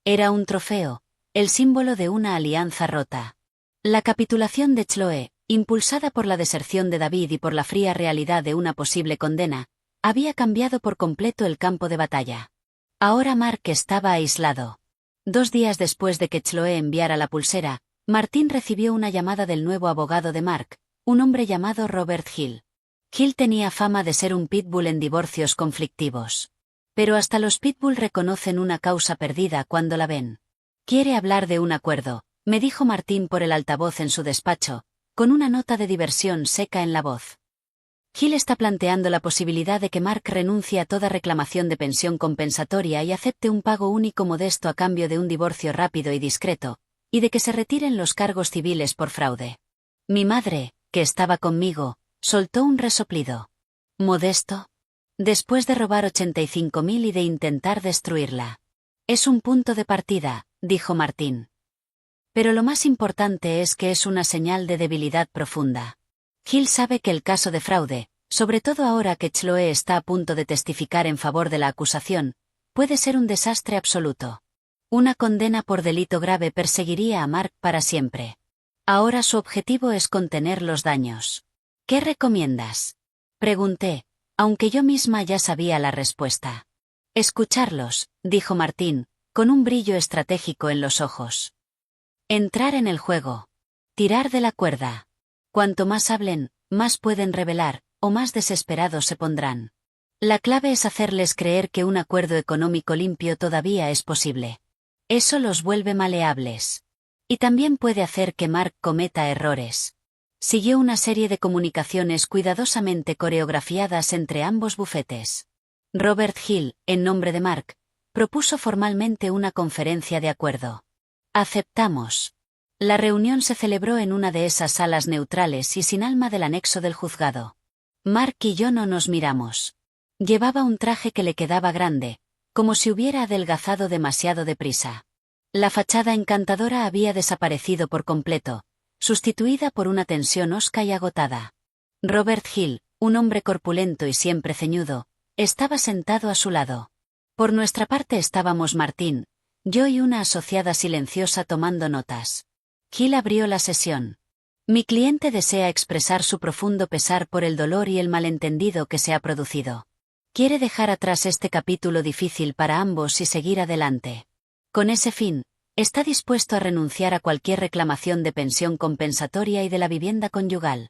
S1: Era un trofeo, el símbolo de una alianza rota. La capitulación de Chloe, impulsada por la deserción de David y por la fría realidad de una posible condena, había cambiado por completo el campo de batalla. Ahora Mark estaba aislado. 2 días después de que Chloe enviara la pulsera, Martin recibió una llamada del nuevo abogado de Mark, un hombre llamado Robert Hill. Hill tenía fama de ser un pitbull en divorcios conflictivos. Pero hasta los pitbull reconocen una causa perdida cuando la ven. Quiere hablar de un acuerdo, me dijo Martín por el altavoz en su despacho, con una nota de diversión seca en la voz. Gil está planteando la posibilidad de que Mark renuncie a toda reclamación de pensión compensatoria y acepte un pago único modesto a cambio de un divorcio rápido y discreto, y de que se retiren los cargos civiles por fraude. Mi madre, que estaba conmigo, soltó un resoplido. ¿Modesto? Después de robar 85.000 y de intentar destruirla. Es un punto de partida, dijo Martín. Pero lo más importante es que es una señal de debilidad profunda. Gil sabe que el caso de fraude, sobre todo ahora que Chloe está a punto de testificar en favor de la acusación, puede ser un desastre absoluto. Una condena por delito grave perseguiría a Mark para siempre. Ahora su objetivo es contener los daños. ¿Qué recomiendas? Pregunté, aunque yo misma ya sabía la respuesta. Escucharlos, dijo Martín, con un brillo estratégico en los ojos. Entrar en el juego. Tirar de la cuerda. Cuanto más hablen, más pueden revelar, o más desesperados se pondrán. La clave es hacerles creer que un acuerdo económico limpio todavía es posible. Eso los vuelve maleables. Y también puede hacer que Mark cometa errores. Siguió una serie de comunicaciones cuidadosamente coreografiadas entre ambos bufetes. Robert Hill, en nombre de Mark, propuso formalmente una conferencia de acuerdo. Aceptamos. La reunión se celebró en una de esas salas neutrales y sin alma del anexo del juzgado. Mark y yo no nos miramos. Llevaba un traje que le quedaba grande, como si hubiera adelgazado demasiado deprisa. La fachada encantadora había desaparecido por completo, sustituida por una tensión hosca y agotada. Robert Hill, un hombre corpulento y siempre ceñudo, estaba sentado a su lado. Por nuestra parte estábamos Martín, yo y una asociada silenciosa tomando notas. Hill abrió la sesión. Mi cliente desea expresar su profundo pesar por el dolor y el malentendido que se ha producido. Quiere dejar atrás este capítulo difícil para ambos y seguir adelante. Con ese fin, está dispuesto a renunciar a cualquier reclamación de pensión compensatoria y de la vivienda conyugal.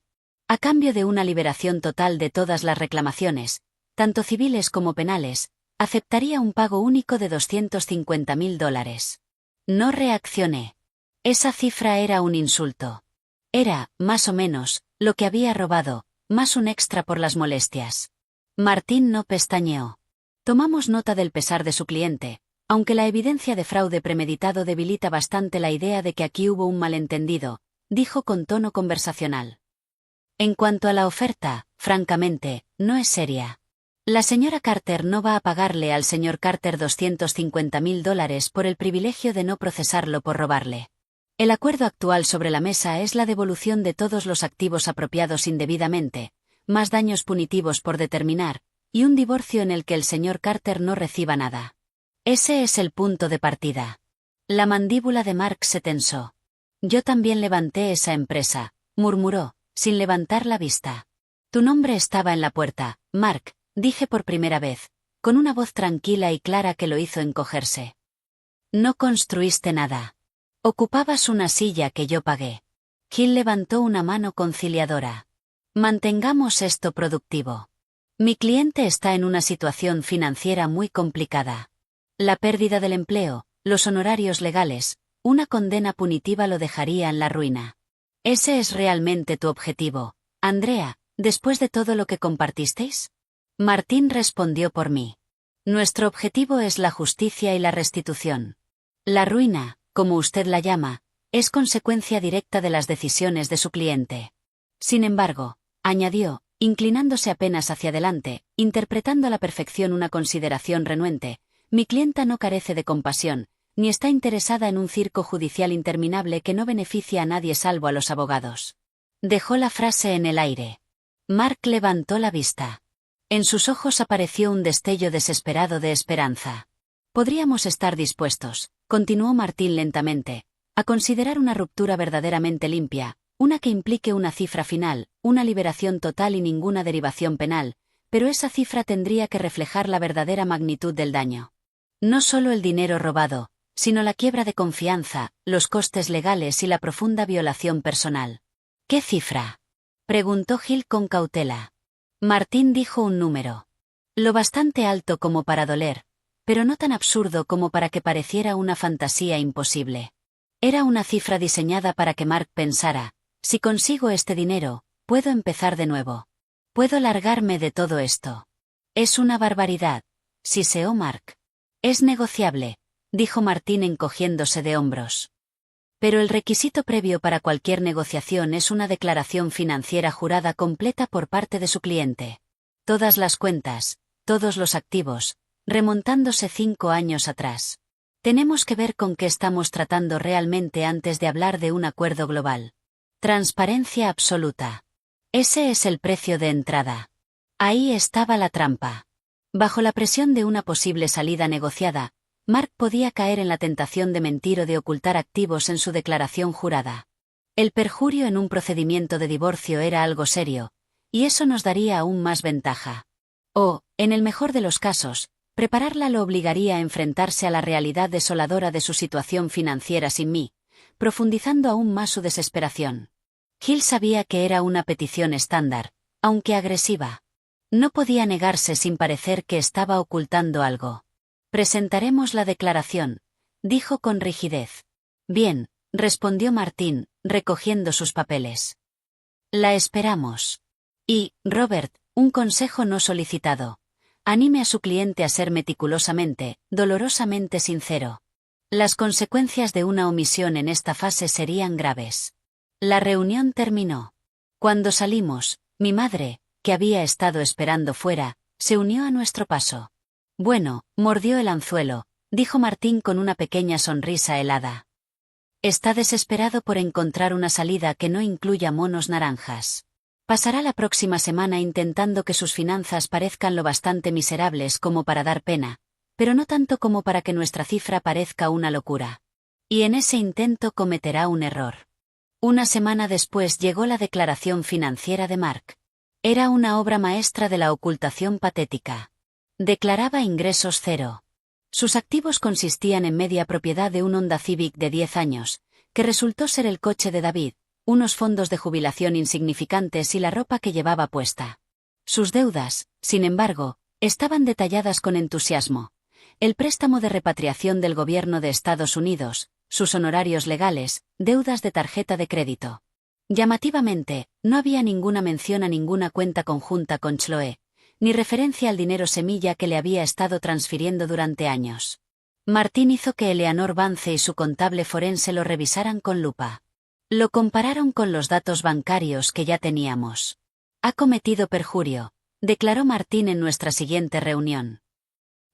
S1: A cambio de una liberación total de todas las reclamaciones, tanto civiles como penales, aceptaría un pago único de $250.000. No reaccioné. Esa cifra era un insulto. Era, más o menos, lo que había robado, más un extra por las molestias. Martín no pestañeó. Tomamos nota del pesar de su cliente, aunque la evidencia de fraude premeditado debilita bastante la idea de que aquí hubo un malentendido, dijo con tono conversacional. En cuanto a la oferta, francamente, no es seria. La señora Carter no va a pagarle al señor Carter $250.000 por el privilegio de no procesarlo por robarle. El acuerdo actual sobre la mesa es la devolución de todos los activos apropiados indebidamente, más daños punitivos por determinar, y un divorcio en el que el señor Carter no reciba nada. Ese es el punto de partida. La mandíbula de Mark se tensó. Yo también levanté esa empresa, murmuró, sin levantar la vista. Tu nombre estaba en la puerta, Mark, dije por primera vez, con una voz tranquila y clara que lo hizo encogerse. No construiste nada. Ocupabas una silla que yo pagué. Gil levantó una mano conciliadora. Mantengamos esto productivo. Mi cliente está en una situación financiera muy complicada. La pérdida del empleo, los honorarios legales, una condena punitiva lo dejaría en la ruina. ¿Ese es realmente tu objetivo, Andrea, después de todo lo que compartisteis? Martín respondió por mí. Nuestro objetivo es la justicia y la restitución. La ruina, como usted la llama, es consecuencia directa de las decisiones de su cliente. Sin embargo, añadió, inclinándose apenas hacia adelante, interpretando a la perfección una consideración renuente, mi clienta no carece de compasión, ni está interesada en un circo judicial interminable que no beneficia a nadie salvo a los abogados. Dejó la frase en el aire. Mark levantó la vista. En sus ojos apareció un destello desesperado de esperanza. Podríamos estar dispuestos, continuó Martín lentamente, a considerar una ruptura verdaderamente limpia, una que implique una cifra final, una liberación total y ninguna derivación penal, pero esa cifra tendría que reflejar la verdadera magnitud del daño. No solo el dinero robado, sino la quiebra de confianza, los costes legales y la profunda violación personal. ¿Qué cifra? Preguntó Gil con cautela. Martín dijo un número. Lo bastante alto como para doler, pero no tan absurdo como para que pareciera una fantasía imposible. Era una cifra diseñada para que Mark pensara, si consigo este dinero, puedo empezar de nuevo. Puedo largarme de todo esto. Es una barbaridad, siseó Mark. Es negociable, dijo Martín encogiéndose de hombros. Pero el requisito previo para cualquier negociación es una declaración financiera jurada completa por parte de su cliente. Todas las cuentas, todos los activos, remontándose 5 años atrás. Tenemos que ver con qué estamos tratando realmente antes de hablar de un acuerdo global. Transparencia absoluta. Ese es el precio de entrada. Ahí estaba la trampa. Bajo la presión de una posible salida negociada, Mark podía caer en la tentación de mentir o de ocultar activos en su declaración jurada. El perjurio en un procedimiento de divorcio era algo serio, y eso nos daría aún más ventaja. O, en el mejor de los casos, prepararla lo obligaría a enfrentarse a la realidad desoladora de su situación financiera sin mí, profundizando aún más su desesperación. Hill sabía que era una petición estándar, aunque agresiva. No podía negarse sin parecer que estaba ocultando algo. Presentaremos la declaración, dijo con rigidez. Bien, respondió Martín, recogiendo sus papeles. La esperamos. Y, Robert, un consejo no solicitado. Anime a su cliente a ser meticulosamente, dolorosamente sincero. Las consecuencias de una omisión en esta fase serían graves. La reunión terminó. Cuando salimos, mi madre, que había estado esperando fuera, se unió a nuestro paso. Bueno, mordió el anzuelo, dijo Martín con una pequeña sonrisa helada. Está desesperado por encontrar una salida que no incluya monos naranjas. Pasará la próxima semana intentando que sus finanzas parezcan lo bastante miserables como para dar pena, pero no tanto como para que nuestra cifra parezca una locura. Y en ese intento cometerá un error. Una semana después llegó la declaración financiera de Mark. Era una obra maestra de la ocultación patética. Declaraba ingresos cero. Sus activos consistían en media propiedad de un Honda Civic de 10 años, que resultó ser el coche de David, unos fondos de jubilación insignificantes y la ropa que llevaba puesta. Sus deudas, sin embargo, estaban detalladas con entusiasmo. El préstamo de repatriación del gobierno de Estados Unidos, sus honorarios legales, deudas de tarjeta de crédito. Llamativamente, no había ninguna mención a ninguna cuenta conjunta con Chloe, ni referencia al dinero semilla que le había estado transfiriendo durante años. Martín hizo que Eleanor Vance y su contable forense lo revisaran con lupa. Lo compararon con los datos bancarios que ya teníamos. Ha cometido perjurio, declaró Martín en nuestra siguiente reunión.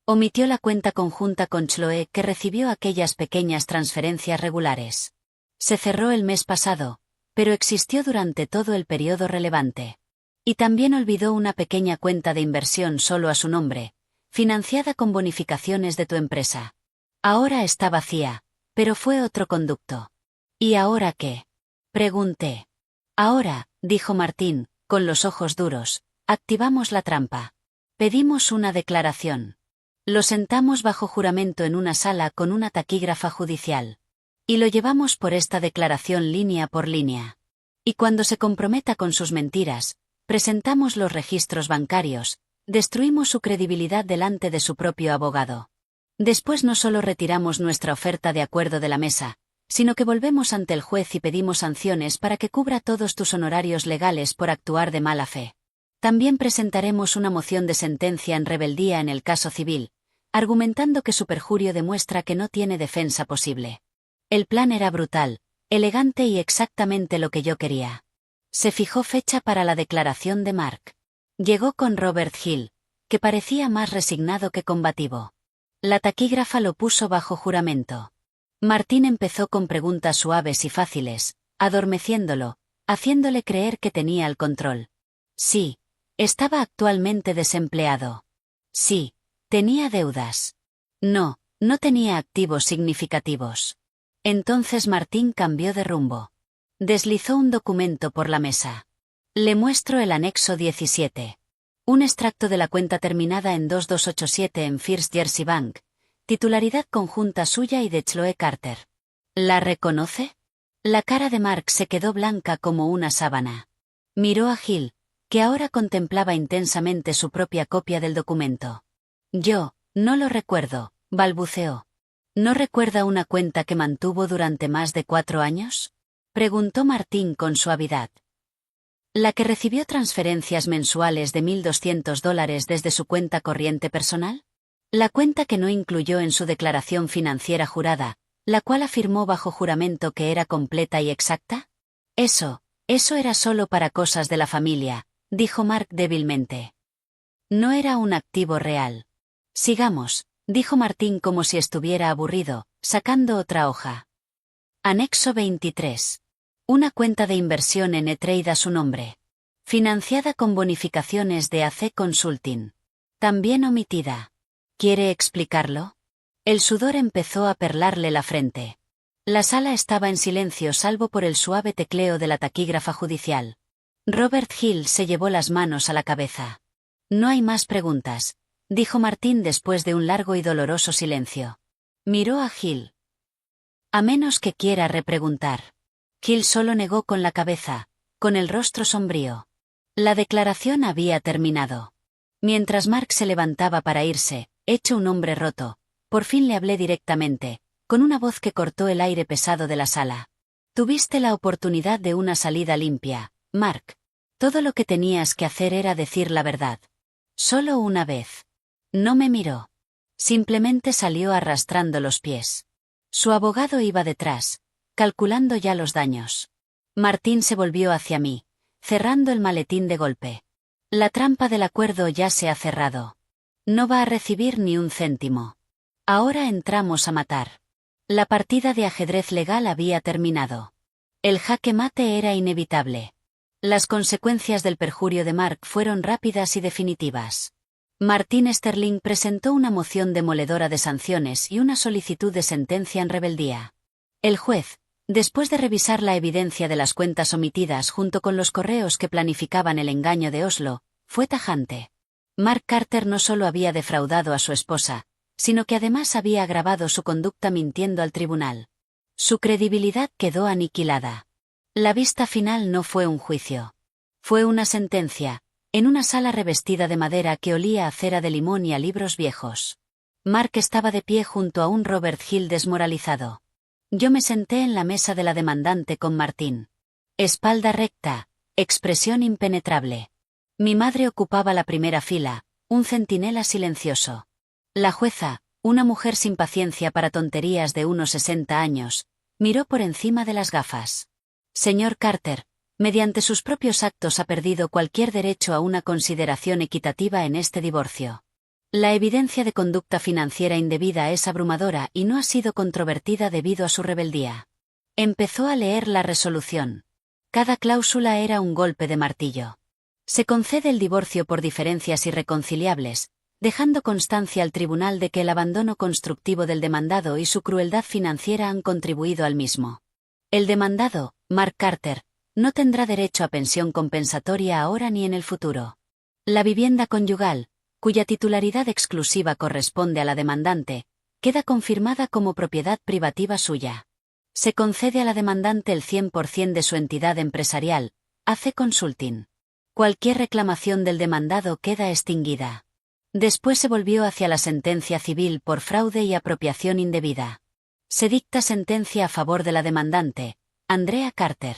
S1: Omitió la cuenta conjunta con Chloe que recibió aquellas pequeñas transferencias regulares. Se cerró el mes pasado, pero existió durante todo el periodo relevante. Y también olvidó una pequeña cuenta de inversión solo a su nombre, financiada con bonificaciones de tu empresa. Ahora está vacía, pero fue otro conducto. ¿Y ahora qué? Pregunté. Ahora, dijo Martín, con los ojos duros, activamos la trampa. Pedimos una declaración. Lo sentamos bajo juramento en una sala con una taquígrafa judicial. Y lo llevamos por esta declaración línea por línea. Y cuando se comprometa con sus mentiras, presentamos los registros bancarios, destruimos su credibilidad delante de su propio abogado. Después no solo retiramos nuestra oferta de acuerdo de la mesa, sino que volvemos ante el juez y pedimos sanciones para que cubra todos tus honorarios legales por actuar de mala fe. También presentaremos una moción de sentencia en rebeldía en el caso civil, argumentando que su perjurio demuestra que no tiene defensa posible. El plan era brutal, elegante y exactamente lo que yo quería. Se fijó fecha para la declaración de Mark. Llegó con Robert Hill, que parecía más resignado que combativo. La taquígrafa lo puso bajo juramento. Martín empezó con preguntas suaves y fáciles, adormeciéndolo, haciéndole creer que tenía el control. Sí, estaba actualmente desempleado. Sí, tenía deudas. No, no tenía activos significativos. Entonces Martín cambió de rumbo. Deslizó un documento por la mesa. Le muestro el anexo 17. Un extracto de la cuenta terminada en 2287 en First Jersey Bank, titularidad conjunta suya y de Chloe Carter. ¿La reconoce? La cara de Mark se quedó blanca como una sábana. Miró a Hill, que ahora contemplaba intensamente su propia copia del documento. Yo, no lo recuerdo, balbuceó. ¿No recuerda una cuenta que mantuvo durante más de 4 años? Preguntó Martín con suavidad. ¿La que recibió transferencias mensuales de $1.200 desde su cuenta corriente personal? La cuenta que no incluyó en su declaración financiera jurada, la cual afirmó bajo juramento que era completa y exacta? Eso era solo para cosas de la familia, dijo Mark débilmente. No era un activo real. Sigamos, dijo Martín como si estuviera aburrido, sacando otra hoja. Anexo 23. Una cuenta de inversión en E-Trade a su nombre. Financiada con bonificaciones de AC Consulting. También omitida. ¿Quiere explicarlo? El sudor empezó a perlarle la frente. La sala estaba en silencio salvo por el suave tecleo de la taquígrafa judicial. Robert Hill se llevó las manos a la cabeza. No hay más preguntas, dijo Martín después de un largo y doloroso silencio. Miró a Hill. A menos que quiera repreguntar. Hill solo negó con la cabeza, con el rostro sombrío. La declaración había terminado. Mientras Mark se levantaba para irse, hecho un hombre roto, por fin le hablé directamente, con una voz que cortó el aire pesado de la sala. Tuviste la oportunidad de una salida limpia, Mark. Todo lo que tenías que hacer era decir la verdad. Solo una vez. No me miró. Simplemente salió arrastrando los pies. Su abogado iba detrás, calculando ya los daños. Martín se volvió hacia mí, cerrando el maletín de golpe. La trampa del acuerdo ya se ha cerrado. No va a recibir ni un céntimo. Ahora entramos a matar. La partida de ajedrez legal había terminado. El jaque mate era inevitable. Las consecuencias del perjurio de Mark fueron rápidas y definitivas. Martín Sterling presentó una moción demoledora de sanciones y una solicitud de sentencia en rebeldía. El juez, después de revisar la evidencia de las cuentas omitidas junto con los correos que planificaban el engaño de Oslo, fue tajante. Mark Carter no solo había defraudado a su esposa, sino que además había agravado su conducta mintiendo al tribunal. Su credibilidad quedó aniquilada. La vista final no fue un juicio. Fue una sentencia, en una sala revestida de madera que olía a cera de limón y a libros viejos. Mark estaba de pie junto a un Robert Hill desmoralizado. Yo me senté en la mesa de la demandante con Martín. Espalda recta, expresión impenetrable. Mi madre ocupaba la primera fila, un centinela silencioso. La jueza, una mujer sin paciencia para tonterías de unos 60 años, miró por encima de las gafas. Señor Carter, mediante sus propios actos ha perdido cualquier derecho a una consideración equitativa en este divorcio. La evidencia de conducta financiera indebida es abrumadora y no ha sido controvertida debido a su rebeldía. Empezó a leer la resolución. Cada cláusula era un golpe de martillo. Se concede el divorcio por diferencias irreconciliables, dejando constancia al tribunal de que el abandono constructivo del demandado y su crueldad financiera han contribuido al mismo. El demandado, Mark Carter, no tendrá derecho a pensión compensatoria ahora ni en el futuro. La vivienda conyugal, cuya titularidad exclusiva corresponde a la demandante, queda confirmada como propiedad privativa suya. Se concede a la demandante el 100% de su entidad empresarial, AC Consulting. Cualquier reclamación del demandado queda extinguida. Después se volvió hacia la sentencia civil por fraude y apropiación indebida. Se dicta sentencia a favor de la demandante, Andrea Carter.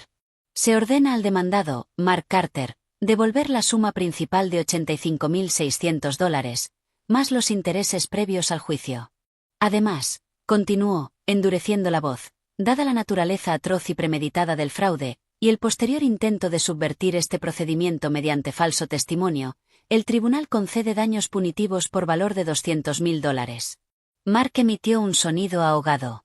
S1: Se ordena al demandado, Mark Carter, devolver la suma principal de $85.600, más los intereses previos al juicio. Además, continuó, endureciendo la voz, dada la naturaleza atroz y premeditada del fraude, y el posterior intento de subvertir este procedimiento mediante falso testimonio, el tribunal concede daños punitivos por valor de $200.000. Mark emitió un sonido ahogado.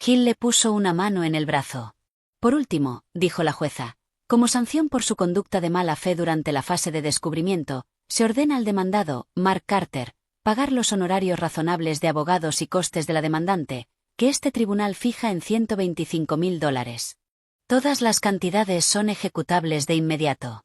S1: Hill le puso una mano en el brazo. Por último, dijo la jueza, como sanción por su conducta de mala fe durante la fase de descubrimiento, se ordena al demandado, Mark Carter, pagar los honorarios razonables de abogados y costes de la demandante, que este tribunal fija en $125.000. Todas las cantidades son ejecutables de inmediato.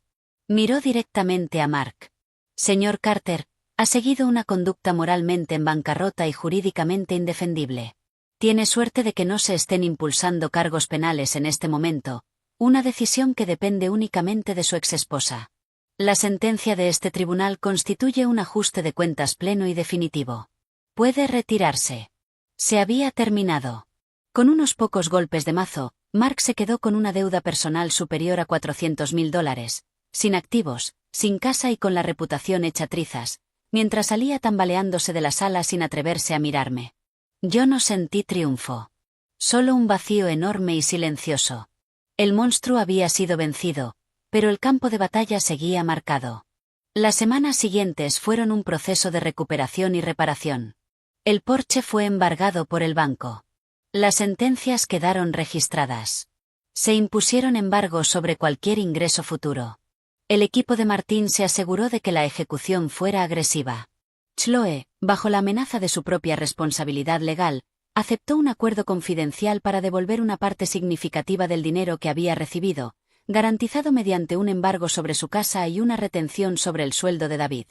S1: Miró directamente a Mark. Señor Carter, ha seguido una conducta moralmente en bancarrota y jurídicamente indefendible. Tiene suerte de que no se estén impulsando cargos penales en este momento, una decisión que depende únicamente de su exesposa. La sentencia de este tribunal constituye un ajuste de cuentas pleno y definitivo. Puede retirarse. Se había terminado. Con unos pocos golpes de mazo, Mark se quedó con una deuda personal superior a $400.000, sin activos, sin casa y con la reputación hecha trizas, mientras salía tambaleándose de la sala sin atreverse a mirarme. Yo no sentí triunfo. Solo un vacío enorme y silencioso. El monstruo había sido vencido, pero el campo de batalla seguía marcado. Las semanas siguientes fueron un proceso de recuperación y reparación. El Porsche fue embargado por el banco. Las sentencias quedaron registradas. Se impusieron embargos sobre cualquier ingreso futuro. El equipo de Martín se aseguró de que la ejecución fuera agresiva. Chloe, bajo la amenaza de su propia responsabilidad legal, aceptó un acuerdo confidencial para devolver una parte significativa del dinero que había recibido, garantizado mediante un embargo sobre su casa y una retención sobre el sueldo de David.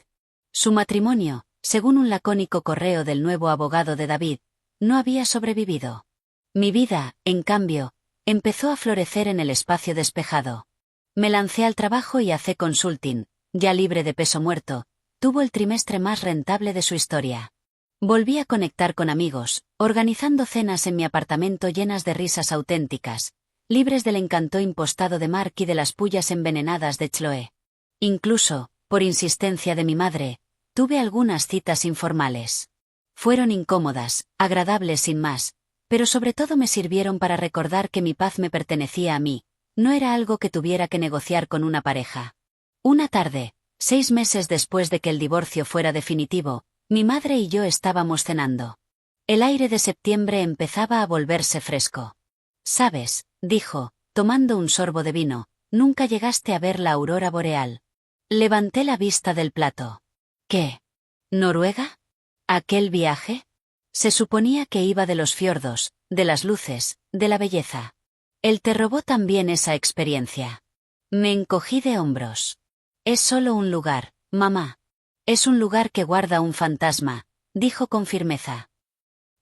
S1: Su matrimonio, según un lacónico correo del nuevo abogado de David, no había sobrevivido. Mi vida, en cambio, empezó a florecer en el espacio despejado. Me lancé al trabajo y AC Consulting, ya libre de peso muerto, tuvo el trimestre más rentable de su historia. Volví a conectar con amigos, organizando cenas en mi apartamento llenas de risas auténticas, libres del encanto impostado de Mark y de las pullas envenenadas de Chloe. Incluso, por insistencia de mi madre, tuve algunas citas informales. Fueron incómodas, agradables sin más, pero sobre todo me sirvieron para recordar que mi paz me pertenecía a mí, no era algo que tuviera que negociar con una pareja. Una tarde, 6 meses después de que el divorcio fuera definitivo, mi madre y yo estábamos cenando. El aire de septiembre empezaba a volverse fresco. «Sabes», dijo, tomando un sorbo de vino, «nunca llegaste a ver la aurora boreal». Levanté la vista del plato. «¿Qué? ¿Noruega? ¿Aquel viaje?» Se suponía que iba de los fiordos, de las luces, de la belleza. Él te robó también esa experiencia. Me encogí de hombros. «Es solo un lugar, mamá. Es un lugar que guarda un fantasma», dijo con firmeza.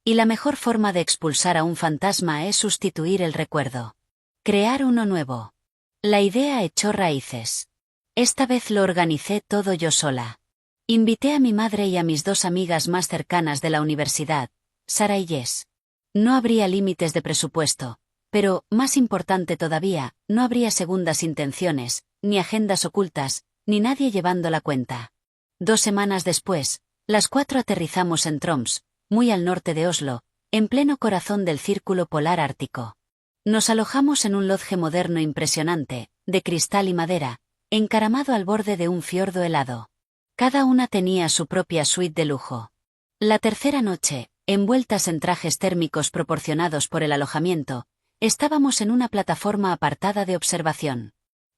S1: Y la mejor forma de expulsar a un fantasma es sustituir el recuerdo. Crear uno nuevo. La idea echó raíces. Esta vez lo organicé todo yo sola. Invité a mi madre y a mis 2 amigas más cercanas de la universidad, Sara y Jess. No habría límites de presupuesto, pero, más importante todavía, no habría segundas intenciones, ni agendas ocultas, ni nadie llevando la cuenta. 2 semanas después, las 4 aterrizamos en Troms, muy al norte de Oslo, en pleno corazón del Círculo Polar Ártico. Nos alojamos en un lodge moderno impresionante, de cristal y madera, encaramado al borde de un fiordo helado. Cada una tenía su propia suite de lujo. La tercera noche, envueltas en trajes térmicos proporcionados por el alojamiento, estábamos en una plataforma apartada de observación.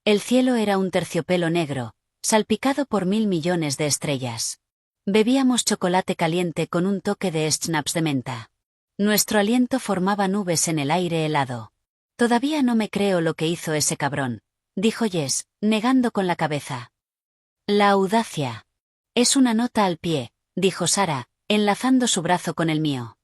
S1: El cielo era un terciopelo negro, salpicado por 1000 millones de estrellas. Bebíamos chocolate caliente con un toque de schnapps de menta. Nuestro aliento formaba nubes en el aire helado. «Todavía no me creo lo que hizo ese cabrón», dijo Jess, negando con la cabeza. «La audacia. Es una nota al pie», dijo Sara, enlazando su brazo con el mío.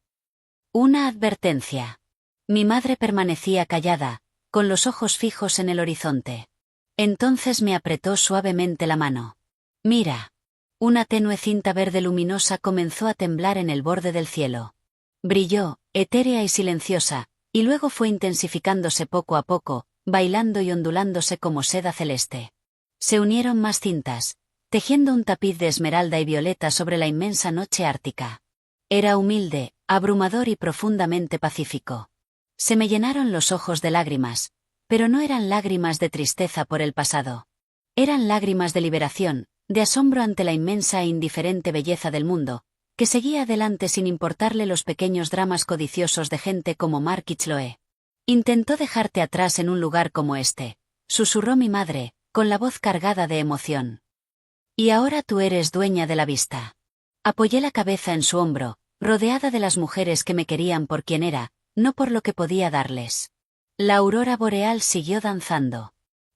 S1: «Una advertencia». Mi madre permanecía callada, con los ojos fijos en el horizonte. Entonces me apretó suavemente la mano. «Mira». Una tenue cinta verde luminosa comenzó a temblar en el borde del cielo. Brilló, etérea y silenciosa, y luego fue intensificándose poco a poco, bailando y ondulándose como seda celeste. Se unieron más cintas, tejiendo un tapiz de esmeralda y violeta sobre la inmensa noche ártica. Era humilde, abrumador y profundamente pacífico. Se me llenaron los ojos de lágrimas, pero no eran lágrimas de tristeza por el pasado. Eran lágrimas de liberación, de asombro ante la inmensa e indiferente belleza del mundo, que seguía adelante sin importarle los pequeños dramas codiciosos de gente como Mark y Chloe. «Intentó dejarte atrás en un lugar como este», susurró mi madre, con la voz cargada de emoción. «Y ahora tú eres dueña de la vista». Apoyé la cabeza en su hombro, rodeada de las mujeres que me querían por quien era, no por lo que podía darles. La aurora boreal siguió danzando.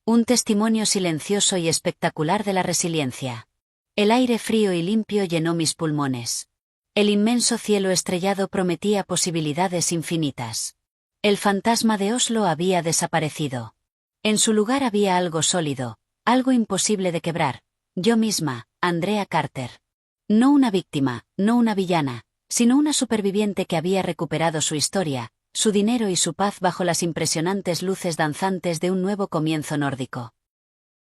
S1: Un testimonio silencioso y espectacular de la resiliencia. El aire frío y limpio llenó mis pulmones. El inmenso cielo estrellado prometía posibilidades infinitas. El fantasma de Oslo había desaparecido. En su lugar había algo sólido, algo imposible de quebrar. Yo misma, Andrea Carter. No una víctima, no una villana, sino una superviviente que había recuperado su historia, su dinero y su paz bajo las impresionantes luces danzantes de un nuevo comienzo nórdico.